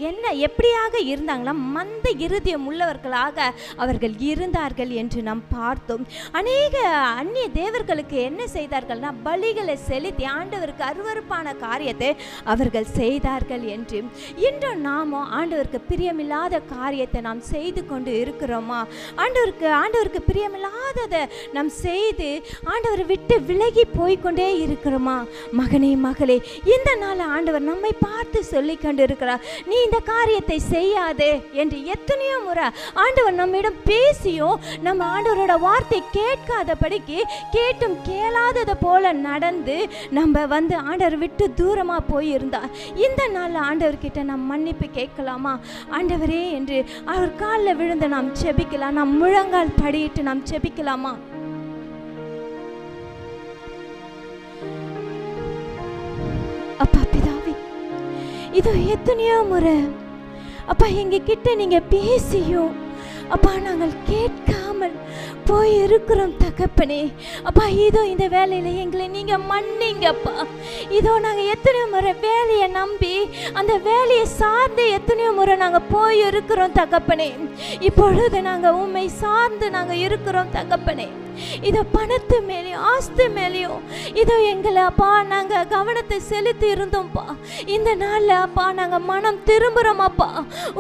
எப்படியாக இருந்தாங்களா? மந்த இருதயம் உள்ளவர்களாக அவர்கள் இருந்தார்கள் என்று நாம் பார்த்தோம். அநேக அந்நிய தேவர்களுக்கு என்ன செய்தார்கள்னா, பலிகளை செலுத்தி ஆண்டவருக்கு அருவருப்பான காரியத்தை அவர்கள் செய்தார்கள் என்று. இன்றும் நாமும் ஆண்டவருக்கு பிரியமில்லாத காரியத்தை நாம் செய்து கொண்டு இருக்கிறோமா? ஆண்டவருக்கு பிரியமில்லாததை நாம் செய்து ஆண்டவரை விட்டு விலகி போய்கொண்டே இருக்கிறோமா? மகனே மகளே, இந்த நாள் ஆண்டவர் நம்மை பார்த்து சொல்லி கொண்டு இருக்கிறார், நீ இந்த காரியத்தை செய்யாதே என்று. எத்தனையோ முறை ஆண்டவர் நம்மிடம் பேசியும் நம்ம ஆண்டவரோட வார்த்தை கேட்காதபடிக்கு, கேட்டும் கேளாதது போல நடந்து நம்ம ஆண்டவர் விட்டு தூரமா போயிருந்தார். இந்த நாள் ஆண்டவர்கிட்ட நாம் மன்னிப்பு கேட்கலாமா? ஆண்டவரே என்று அவர் காலில் விழுந்து நாம் செபிக்கலாம். நாம் முழங்கால் படியிட்டு நாம் செபிக்கலாமா? அப்பா பிதாவே, இதோ எத்தனையோ முறை அப்பா எங்க கிட்ட நீங்க பேசியும் அப்பா நாங்கள் கேட்காமல் போய் இருக்கிறோம் தகப்பனே. அப்பா இதோ இந்த வேலையில எங்களை நீங்க மன்னிங்கப்பா. இதோ நாங்கள் எத்தனையோ முறை வேலையை நம்பி அந்த வேலையை சார்ந்து எத்தனையோ முறை நாங்கள் போய் இருக்கிறோம் தகப்பனே. இப்பொழுது நாங்கள் உண்மை சார்ந்து நாங்கள் இருக்கிறோம் தகப்பனே. இதோ பணத்து மேலேயும் ஆஸ்தி மேலேயும் இதோ எங்களை அப்பா நாங்கள் கவனத்தை செலுத்தி இருந்தோம்ப்பா. இந்த நாளில் அப்பா நாங்கள் மனம் திரும்புகிறோம் அப்பா.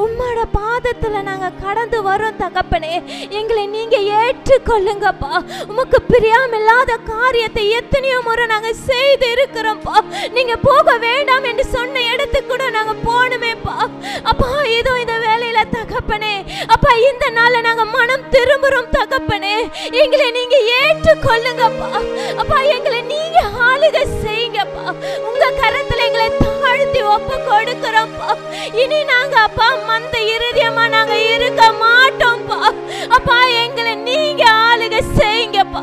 உம்மோட பாதத்தில் நாங்கள் கடந்து வரோம் தகப்பனே. எங்களை நீங்கள் ஏற்றுக்கொள்ளுங்கப்பா. உமக்கு பிரியாமில்லாத காரியத்தை எத்தனையோ முறை நாங்கள் செய்து இருக்கிறோம்ப்பா. நீங்கள் போக வேண்டாம் என்று சொன்ன இடத்துக்கு கூட நாங்கள் போகணுமேப்பா. அப்பா இதோ இந்த வேலையில தகப்பனே அப்பா இந்த நாளில் நாங்கள் மனம் திரும்புகிறோம் தகப்பனே. எங்களை நீங்க ஏற்றுக்கொள்ளுங்கப்பா. அப்பா எங்களை நீங்க ஆளுகை செய்யுங்கப்பா. உங்க கரத்துல எங்களை தாழ்த்தி ஒப்பு கொடுக்கிறோம்ப்பா. இனி நாங்க அப்பா மந்த இருதயமா நாங்க இருக்க மாட்டோம்ப்பா. அப்பா எங்களை நீங்க ஆளுகை செய்யுங்கப்பா.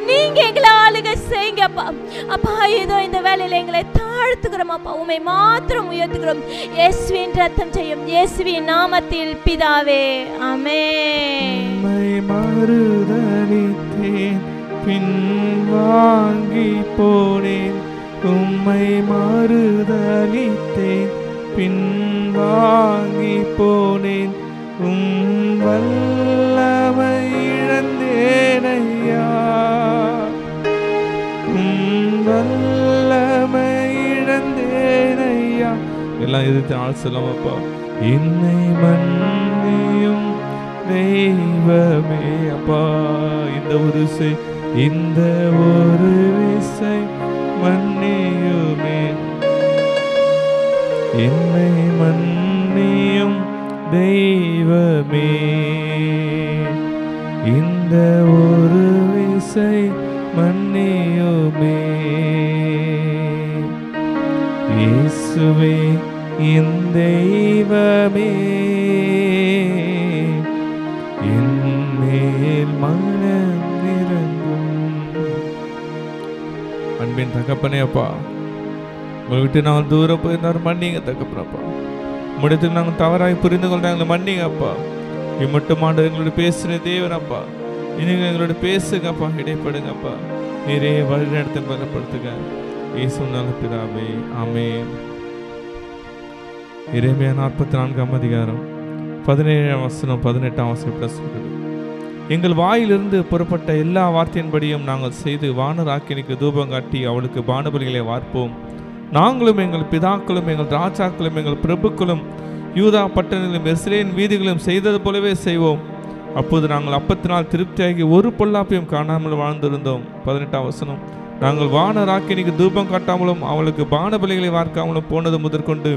நீங்க எங்களை ஆளுகை செய்யுங்கப்பா. அப்பா இதோ இந்த வேலையில எங்களை தாழ்த்துக்கிறோம் அப்பா. உம்மை மாத்திரம் உயர்த்துகிறோம். இயேசுவின் ரத்தம் செய்யும் இயேசுவின் நாமத்தில் பிதாவே, ஆமென். மறுதலித்தேன், பின்வாங்கி போனேன். உம்மை மறுதலித்தேன், பின்வாங்கி போனேன். வல்லமை இழந்தேனையா, வல்லமை இழந்தேனையா. எல்லாம் எதிர்த்து ஆள் சொல்லாமப்பா. என்னை மன்னியும் தெய்வமே அப்பா. இந்த ஒரு விசை மன்னியுமே. என்னை மன்னியும் தெய்வமே. இந்த ஒரு விசை மன்னியுமே. இயேசுவே என் தெய்வமே, என் மேல் மனம் இறங்கும். அன்பின் தகப்பனே அப்பா, உங்களை விட்டு நான் தூரம் போயிருந்தார் மன்னிங்க தகப்பனப்பா. உம்மிடத்தில் நாங்கள் தவறாய் புரிந்து கொள்ள எங்களை மன்னிங்க அப்பா. இம்மட்டும் ஆண்டவர் எங்களோட பேசுகிற தேவன் அப்பா, நீங்கள் எங்களோட பேசுங்கப்பா, இடைப்படுங்கப்பா. நீரே வழி நடத்த பலப்படுத்துங்க. இயேசு நல்ல பிதாவே, ஆமென். எரேமியா 44ஆம் அதிகாரம் 17ஆம் வசனம் 18ஆம் வசனம் சொல்கிறது, எங்கள் வாயிலிருந்து புறப்பட்ட எல்லா வார்த்தையின்படியும் நாங்கள் செய்து வானராக்கினிக்கு தூபம் காட்டி அவளுக்கு பானபலிகளை வார்ப்போம். நாங்களும் எங்கள் பிதாக்களும் எங்கள் ராஜாக்களும் எங்கள் பிரபுக்களும் யூதா பட்டணங்களும் எருசலேம் வீதிகளும் செய்தது போலவே செய்வோம். அப்போது நாங்கள் அப்பத்தினால் திருப்தியாகி ஒரு பொல்லாப்பையும் காணாமல் வாழ்ந்திருந்தோம். 18ஆம் வசனம், நாங்கள் வானராக்கினிக்கு தூபம் காட்டாமலும் அவளுக்கு பானபலிகளை வார்க்காமலும் போனது முதற்கொண்டு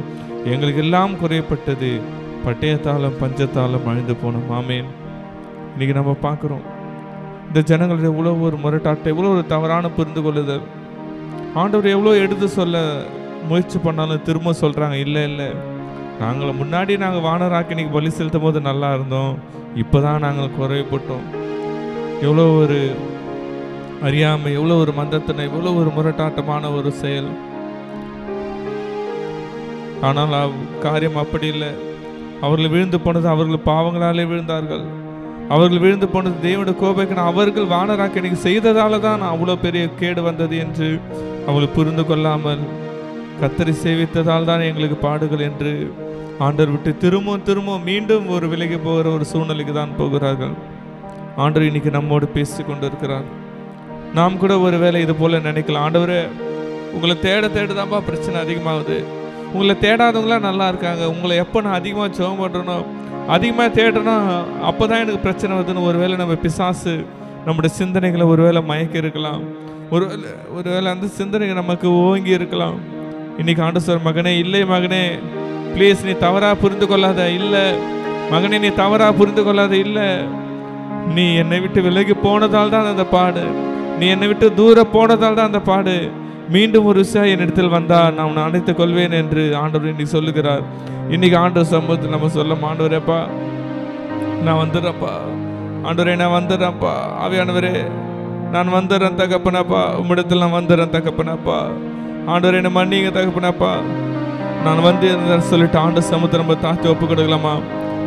எங்களுக்கு எல்லாம் குறையப்பட்டது. பட்டயத்தாலும் பஞ்சத்தாலும் அழிந்து போனோம். ஆமென். இன்னைக்கு நம்ம பார்க்குறோம் இந்த ஜனங்களுடைய எவ்வளோ ஒரு முரட்டாட்டை, எவ்வளோ ஒரு தவறான புரிந்து கொள்ளுதல். ஆண்டவர் எவ்வளோ எடுத்து சொல்ல முயற்சி பண்ணாலும் திரும்ப சொல்கிறாங்க, இல்லை இல்லை, நாங்கள் முன்னாடி நாங்கள் வானராக்கினிக்கு பலி செலுத்தும் போது நல்லா இருந்தோம், இப்போ தான் நாங்கள் குறைப்பட்டோம். எவ்வளோ ஒரு அறியாமை, எவ்வளோ ஒரு மந்தத்தனை, எவ்வளோ ஒரு முரட்டாட்டமான ஒரு செயல். ஆனால் காரியம் அப்படி இல்லை. அவர்கள் விழுந்து போனது அவர்கள் பாவங்களாலே விழுந்தார்கள். அவர்கள் விழுந்து போனது தேவனுடைய கோபைக்கு அவர்கள் வானராக்கினிக்கு செய்ததால தான் அவ்வளோ பெரிய கேடு வந்தது என்று அவர்கள் புரிந்து கொள்ளாமல் கர்த்தரை சேவித்ததால் தான் எங்களுக்கு பாடுகள் என்று ஆண்டவர் விட்டு திரும்பவும் மீண்டும் ஒரு விலகி போகிற ஒரு சூழ்நிலைக்கு தான் போகிறார்கள். ஆண்டவர் இன்னைக்கு நம்மோடு பேசி கொண்டு இருக்கிறார். நாம் கூட ஒரு வேளை இது போல நினைக்கலாம், ஆண்டவரே உங்களை தேடதான்ப்பா பிரச்சனை அதிகமாகுது, உங்களை தேடாதவங்களாம் நல்லா இருக்காங்க, உங்களை எப்போ நான் அதிகமாக ஜெபம் பண்ணுறனோ அதிகமாக தேடுறோம் அப்போ தான் எனக்கு பிரச்சனை வருதுன்னு ஒருவேளை நம்ம பிசாசு நம்முடைய சிந்தனைகளை ஒருவேளை மயக்கி இருக்கலாம். ஒருவேளை அந்த சிந்தனைகள் நமக்கு ஓங்கி இருக்கலாம். இன்னைக்கு ஆண்டு சொல்ற, மகனே இல்லை மகனே ப்ளீஸ் நீ தவறாக புரிந்து கொள்ளாத, இல்லை மகனே நீ தவறாக புரிந்து கொள்ளாத, இல்லை நீ என்னை விட்டு விலகி போனதால் தான் அந்த பாடு, நீ என்னை விட்டு தூரம் போனதால் தான் அந்த பாடு, மீண்டும் ஒரு விஷயம் என்னிடத்தில் வந்தால் நான் உன்னை அணைத்துக் கொள்வேன் என்று ஆண்டவர் இன்னைக்கு சொல்லுகிறார். இன்னைக்கு ஆண்டவர் சம்பவத்தில் நம்ம சொல்ல, ஆண்டவரேப்பா நான் வந்துடுறேன்ப்பா, ஆண்டவரே நான் வந்துடுறேன்ப்பா, ஆவியானவரே நான் வந்துடுறேன் தகப்பனப்பா, உம்மிடத்தில் நான் வந்துடுறேன் தகப்பனப்பா, ஆண்டவரே என்ன மன்னிங்க தகப்பனப்பா, நான் வந்து சொல்லிட்டு ஆண்டு சமூகத்தை நம்ம தாழ்த்தி ஒப்பு கொடுக்கலாமா?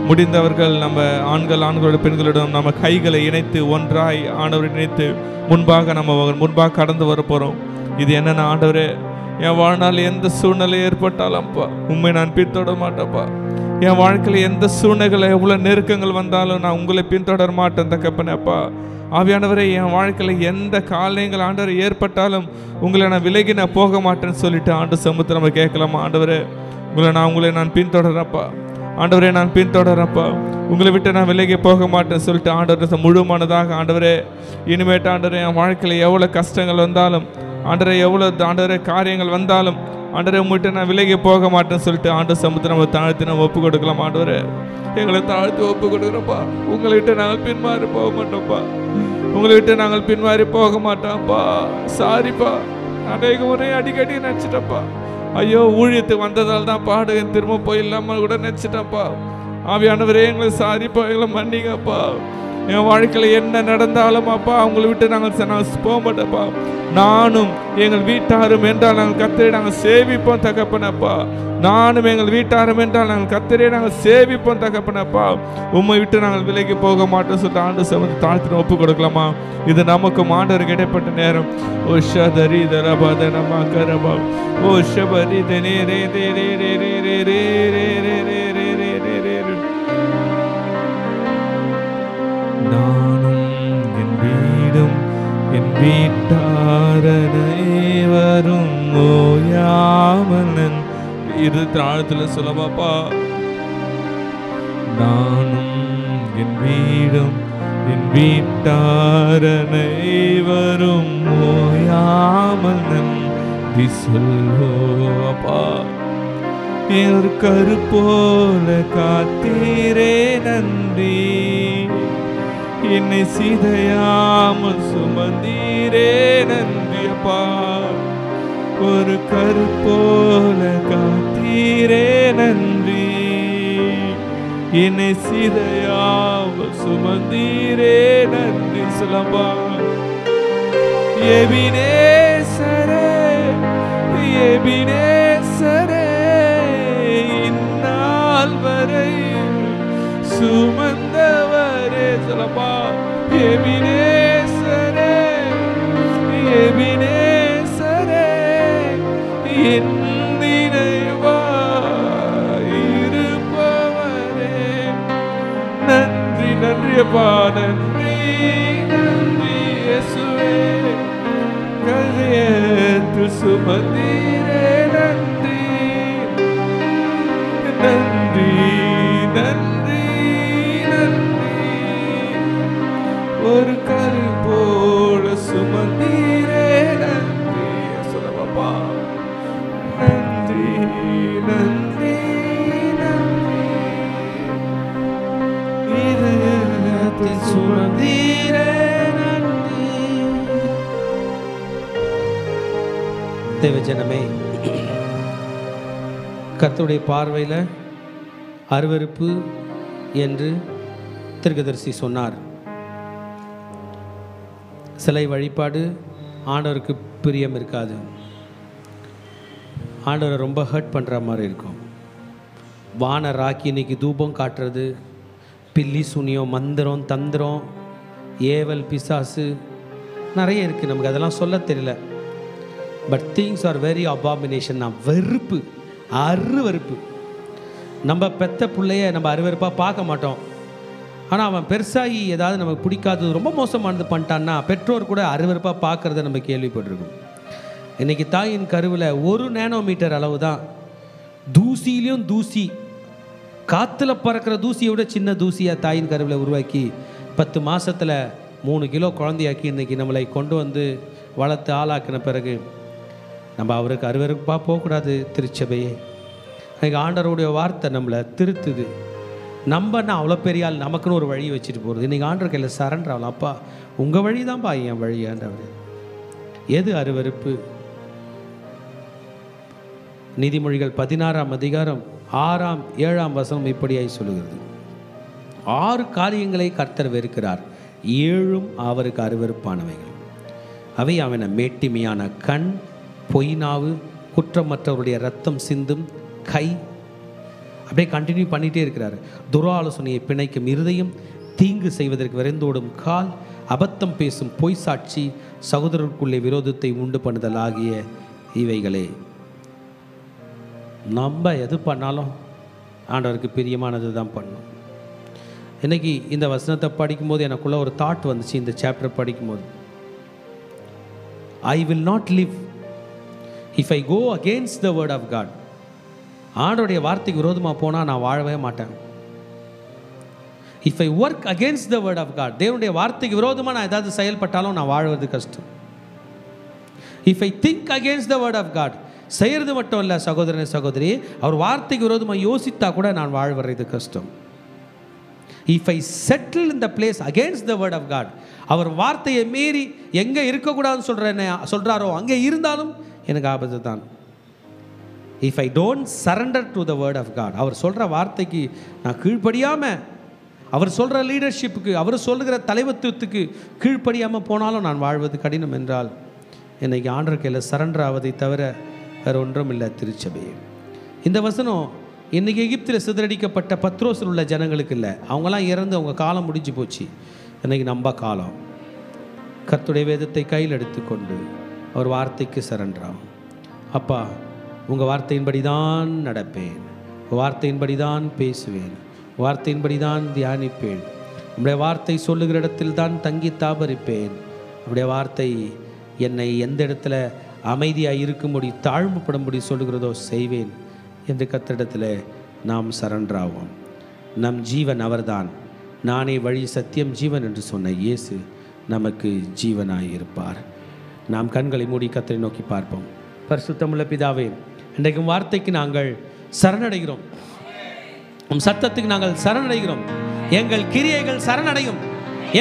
முடிந்தவர்கள் நம்ம ஆண்களோட பெண்களிடம் நம்ம கைகளை இணைத்து ஒன்றாய் ஆண்டவரை இணைத்து முன்பாக கடந்து வர போகிறோம். இது என்னென்ன, ஆண்டவரே என் வாழ்நாள் எந்த சூழ்நிலை ஏற்பட்டாலும்ப்பா உண்மை நான் பின்தொடர மாட்டேன்ப்பா, என் வாழ்க்கையில் எந்த சூழ்நிலை எவ்வளோ நெருக்கங்கள் வந்தாலும் நான் உங்களை பின்தொடர மாட்டேன் தகப்பனேப்பா. ஆவியானவரே என் வாழ்க்கையில் எந்த காலங்கள் ஆண்டவர் ஏற்பட்டாலும் உங்களை நான் விலகி நான் போக மாட்டேன்னு சொல்லிட்டு ஆண்டு சமூகத்தை நம்ம கேட்கலாமா? ஆண்டவரே உங்களை நான் பின்தொடரப்பா, ஆண்டவரே நான் பின்தொடரப்பா, உங்களை விட்டு நான் விலகி போக மாட்டேன்னு சொல்லிட்டு ஆண்டவரை முழுமானதாக ஆண்டவரே இனிமேட்டு ஆண்டவரே என் வாழ்க்கையில் எவ்வளோ கஷ்டங்கள் வந்தாலும் ஆண்டவரே எவ்வளோ ஆண்டவரே காரியங்கள் வந்தாலும் ஆண்டவரே உங்கள்கிட்ட நான் விலகி போக மாட்டேன்னு சொல்லிட்டு ஆண்டு சமூகத்தை நம்ம தாழ்த்தி நம்ம ஒப்பு கொடுக்கலாம். ஆண்டவரே எங்களை தாழ்த்தி ஒப்பு கொடுக்குறப்பா, உங்களை விட்டு நாங்கள் பின்மாறி போக மாட்டோம்ப்பா, உங்களை விட்டு நாங்கள் பின்மாறி போக மாட்டோம்ப்பா. சாரிப்பா, அநேக முறை அடிக்கடி நினச்சிட்டப்பா, ஐயோ ஊழியத்துக்கு வந்ததால் தான் பாடு திரும்ப போயிடலாமல் கூட நினச்சிட்டப்பா. ஆவியானவரே எங்களை சாரிப்பா, எங்களை மன்னிங்கப்பா. என் வாழ்க்கையில் என்ன நடந்தாலும் அப்பா அவங்களை விட்டு நாங்கள் போக மாட்டோம்ப்பா. நானும் எங்கள் வீட்டாரும் என்றால் நாங்கள் கர்த்தரை நாங்கள் சேவிப்போம் தகப்பனப்பா, நானும் எங்கள் வீட்டாரும் என்றால் நாங்கள் கர்த்தரை நாங்கள் சேவிப்போம் தகப்பனப்பா. உம்மை விட்டு நாங்கள் விலகி போக மாட்டோம் சொல்லிட்டு ஆண்டு சமூகத்தை தாழ்த்தி ஒப்பு கொடுக்கலாமா? இது நமக்கும் ஆண்டவருக்கு இடைப்பட்ட நேரம். ஓ ஷதரி தரபாத நம கரபா, ஓ ஷபரி தனே ரே ரே ரே ரே ரே ரே ரே ரே ரே ரே ரே ரே ரே ரே ரே. நானும் என் வீடும் என் வீட்டாரனைவரும் ஓயாமலன் இரு தாழத்தில் சொல்லவாப்பா. நானும் என் வீடும் என் வீட்டாரனைவரும் ஓயாமலன் சொல்வோப்பா. ஒரு கரு போல காத்தீரே நன்றி, என்னை சிதையாமல் சுமந்தீரே நன்றி அப்பா. ஒரு கரு போல காத்தீரே நன்றி, என்னை சிதையாமல் சுமந்தீரே நன்றி சொல்லப்பா. எபினேசரே எபினேசரே இந்நாளிலும் அப்பா. எபினேசரே, எபினேசரே, என் நினைவாய் இருப்பவரே. நன்றி நன்றி அப்பா, நன்றி நன்றி இயேசுவே. கதையேற்று சுமந்தீரே, நன்றி நன்றி நன்றி நன்றி. ஒரு கரு போல சுமந்தீரே, நன்றி சொல்லப்பா. நன்றி நன்றி நன்றி. இதயத்தில் சுமந்தீரே, நன்றி. தேவஜனமே, கர்த்தருடைய பார்வையில் அருவருப்பு என்று தீர்க்கதரிசி சொன்னார். சிலை வழிபாடு ஆண்டவருக்கு பிரியம் இருக்காது. ஆண்டவரை ரொம்ப ஹர்ட் பண்ணுற மாதிரி இருக்கும். வான ராக்கி இன்னைக்கு தூபம் காட்டுறது, பில்லி சுனியம், மந்திரம், தந்திரம், ஏவல், பிசாசு நிறைய இருக்குது. நமக்கு அதெல்லாம் சொல்ல தெரியல. But things are very abomination. நான் வெறுப்பு, அருவருப்பு. நம்ம பெத்த பிள்ளைய நம்ம அருவருப்பாக பார்க்க மாட்டோம். ஆனால் அவன் பெருசாகி ஏதாவது நமக்கு பிடிக்காதது, ரொம்ப மோசமானது பண்ணிட்டான்னா பெற்றோர் கூட அருவருப்பாக பார்க்குறத நம்ம கேள்விப்பட்டிருக்கோம். இன்றைக்கி தாயின் கருவில் 1 நேனோமீட்டர் அளவு தான். தூசியிலையும் தூசி, காற்றுல பறக்கிற தூசியை விட சின்ன தூசியாக தாயின் கருவில் உருவாக்கி 10 மாதத்தில் 3 கிலோ குழந்தையாக்கி இன்றைக்கி நம்மளை கொண்டு வந்து வளர்த்து ஆளாக்கின பிறகு நம்ம அவருக்கு அருவருப்பாக போகக்கூடாது. திருச்சபையே, இன்றைக்கி ஆண்டவருடைய வார்த்தை நம்மளை திருத்துது. நம்பன்னா அவ்வளோ பெரிய ஆள், நமக்குன்னு ஒரு வழி வச்சுட்டு போகிறது. இன்றைக்கி ஆண்டவர் கையில் சரண்டர் ஆகலாம். அப்பா உங்கள் வழி தான்ப்பா என் வழி. ஆண்டவர் எது அருவருப்பு? நீதிமொழிகள் 16ஆம் அதிகாரம் 6ஆம் 7ஆம் வசனம் இப்படியாய் சொல்லுகிறது. 6 காரியங்களை கர்த்தர் வெறுக்கிறார், 7ம் அவருக்கு அருவருப்பானவைகள். அவை அவன மேட்டிமையான கண், பொய்நாவு, குற்றமற்றவருடைய ரத்தம் சிந்தும் கை. அப்படியே கண்டினியூ பண்ணிகிட்டே இருக்கிறார். துராலோசனையை பிணைக்கும் இருதயம், தீங்கு செய்வதற்கு விரைந்தோடும் கால், அபத்தம் பேசும் பொய் சாட்சி, சகோதரருக்குள்ளே விரோதத்தை உண்டு பண்ணுதல் ஆகிய இவைகளே. நம்ம எது பண்ணாலும் ஆண்டவருக்கு பிரியமானது தான் பண்ணணும். இன்றைக்கி இந்த வசனத்தை படிக்கும்போது எனக்குள்ள ஒரு தாட் வந்துச்சு. இந்த சாப்டர் படிக்கும்போது, I will not live if I go against the word of God. ஆண்டவருடைய வார்த்தைக்கு விரோதமாக போனால் நான் வாழவே மாட்டேன். If I work against the word of God, தேவனுடைய வார்த்தைக்கு விரோதமாக நான் ஏதாவது செயல்பட்டாலும் நான் வாழ்வது கஷ்டம். If I think against the word of God, செய்கிறது மட்டும் இல்லை சகோதரனே சகோதரி, அவர் வார்த்தைக்கு விரோதமாக யோசித்தா கூட நான் வாழ்வது கஷ்டம். If I settle in the place against the word of God, அவர் வார்த்தையை மீறி எங்கே இருக்கக்கூடாதுன்னு சொல்கிறாரோ அங்கே இருந்தாலும் எனக்கு ஆபத்து தான். If I don't surrender to the word of God, அவர் சொல்கிற வார்த்தைக்கு நான் கீழ்ப்படியாமல், அவர் சொல்கிற லீடர்ஷிப்புக்கு, அவர் சொல்கிற தலைவத்துவத்துக்கு கீழ்ப்படியாமல் போனாலும் நான் வாழ்வது கடினம் என்றால் இன்றைக்கி ஆண்டவர் கையில் சரண்டர் ஆவதை தவிர வேறு ஒன்றும் இல்லை. திருச்சபை, இந்த வசனம் இன்றைக்கி எகிப்தில் சிதறடிக்கப்பட்ட பத்ரோஸில் உள்ள ஜனங்களுக்கு இல்லை. அவங்களாம் இறந்து அவங்க காலம் முடிஞ்சு போச்சு. இன்றைக்கி நம்ம காலம். கர்த்தருடைய வேதத்தை கையில் எடுத்துக்கொண்டு அவர் வார்த்தைக்கு சரண்டராகும். அப்பா உங்கள் வார்த்தையின்படி தான் நடப்பேன், உங்கள் வார்த்தையின்படி தான் பேசுவேன், வார்த்தையின்படி தான் தியானிப்பேன், உங்களுடைய வார்த்தை சொல்லுகிற இடத்தில் தான் தங்கி தாபரிப்பேன். உங்களுடைய வார்த்தை என்னை எந்த இடத்துல அமைதியாக இருக்கும்படி தாழ்வுபடும்படி சொல்லுகிறதோ செய்வேன் என்று கர்த்தரிடத்தில் நாம் சரண்டராவோம். நம் ஜீவன் அவர்தான். நானே வழி சத்தியம் ஜீவன் என்று சொன்ன இயேசு நமக்கு ஜீவனாய் இருப்பார். நாம் கண்களை மூடி கர்த்தரை நோக்கி பார்ப்போம். பரிசுத்தமுள்ள பிதாவே, இன்றைக்கும் வார்த்தைக்கு நாங்கள் சரணடைகிறோம். உம் சத்தத்துக்கு நாங்கள் சரணடைகிறோம். எங்கள் கிரியைகள் சரணடையும்,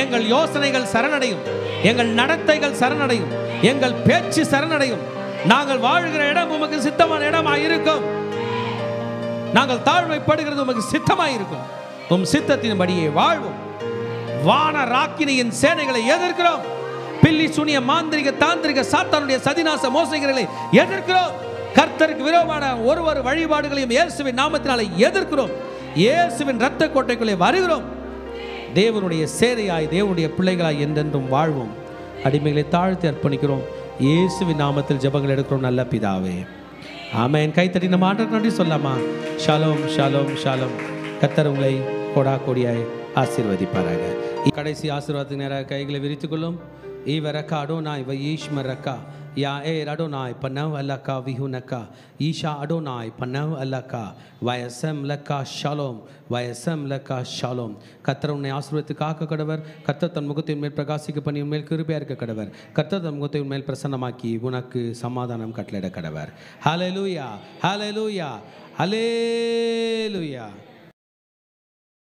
எங்கள் யோசனைகள் சரணடையும், எங்கள் நடத்தைகள் சரணடையும், எங்கள் பேச்சு சரணடையும். நாங்கள் வாழ்கிற இடம் உமக்கு சித்தமான இடமாக இருக்கும். நாங்கள் தாழ்மைப்படுகிறது உமக்கு சித்தமாக இருக்கும். உம் சித்தத்தின்படியே வாழ்வோம். வான ராக்கினியின் சேனைகளை எதிர்க்கிறோம். பில்லி சுனிய மாந்திரிக தாந்திரிக சாத்தானுடைய சதிநாச மோசடிகளை எதிர்க்கிறோம். கர்த்தருக்கு விரோதமான ஒரு வழிபாடுகளையும் இயேசுவின் நாமத்தினாலே எதிர்க்கிறோம். இயேசுவின் இரத்த கோட்டைக்குள்ளே வருகிறோம். தேவனுடைய சேரையாய் தேவனுடைய பிள்ளைகளாய் என்றென்றும் வாழ்வோம். அடிமைகளை தாழ்த்தி அர்ப்பணிக்கிறோம். இயேசுவின் நாமத்தில் ஜெபங்கள் எடுக்கிறோம் நல்ல பிதாவே, ஆமென். கைத்தட்டி நம்ம ஆண்டவருக்கு நன்றி சொல்லாமா? Shalom Shalom Shalom. கர்த்தர் உங்களை கொடா கொடியாய் ஆசீர்வதிப்பாராக. கடைசி ஆசீர்வாதத்துக்கு நேராக கைகளை விரித்துக் கொள்ளும். ஈவரக்கா அடோனாய் வயீஷ்மரக்கா யா ஏ அடோனாய் பன்னவ் அல்லக்கா விஹுனக்கா ஈஷா அடோனாய் பன்னவ் அல்லக்கா வயசம் லக்கா ஷாலோம் வயசம் லக்கா ஷாலோம். கர்த்தர் உன்னை ஆசீர்வதித்து காக்க கடவர். கர்த்தர் தன் முகத்தின் மேல் பிரகாசிக்க பண்ணி உன்மேல் கிருபையா இருக்க கடவர். கர்த்தர் தன் முகத்தை உன்மேல் பிரசன்னமாக்கி உனக்கு சமாதானம் கட்டளையிட கடவர். ஹல்லேலூயா ஹல்லேலூயா ஹல்லேலூயா.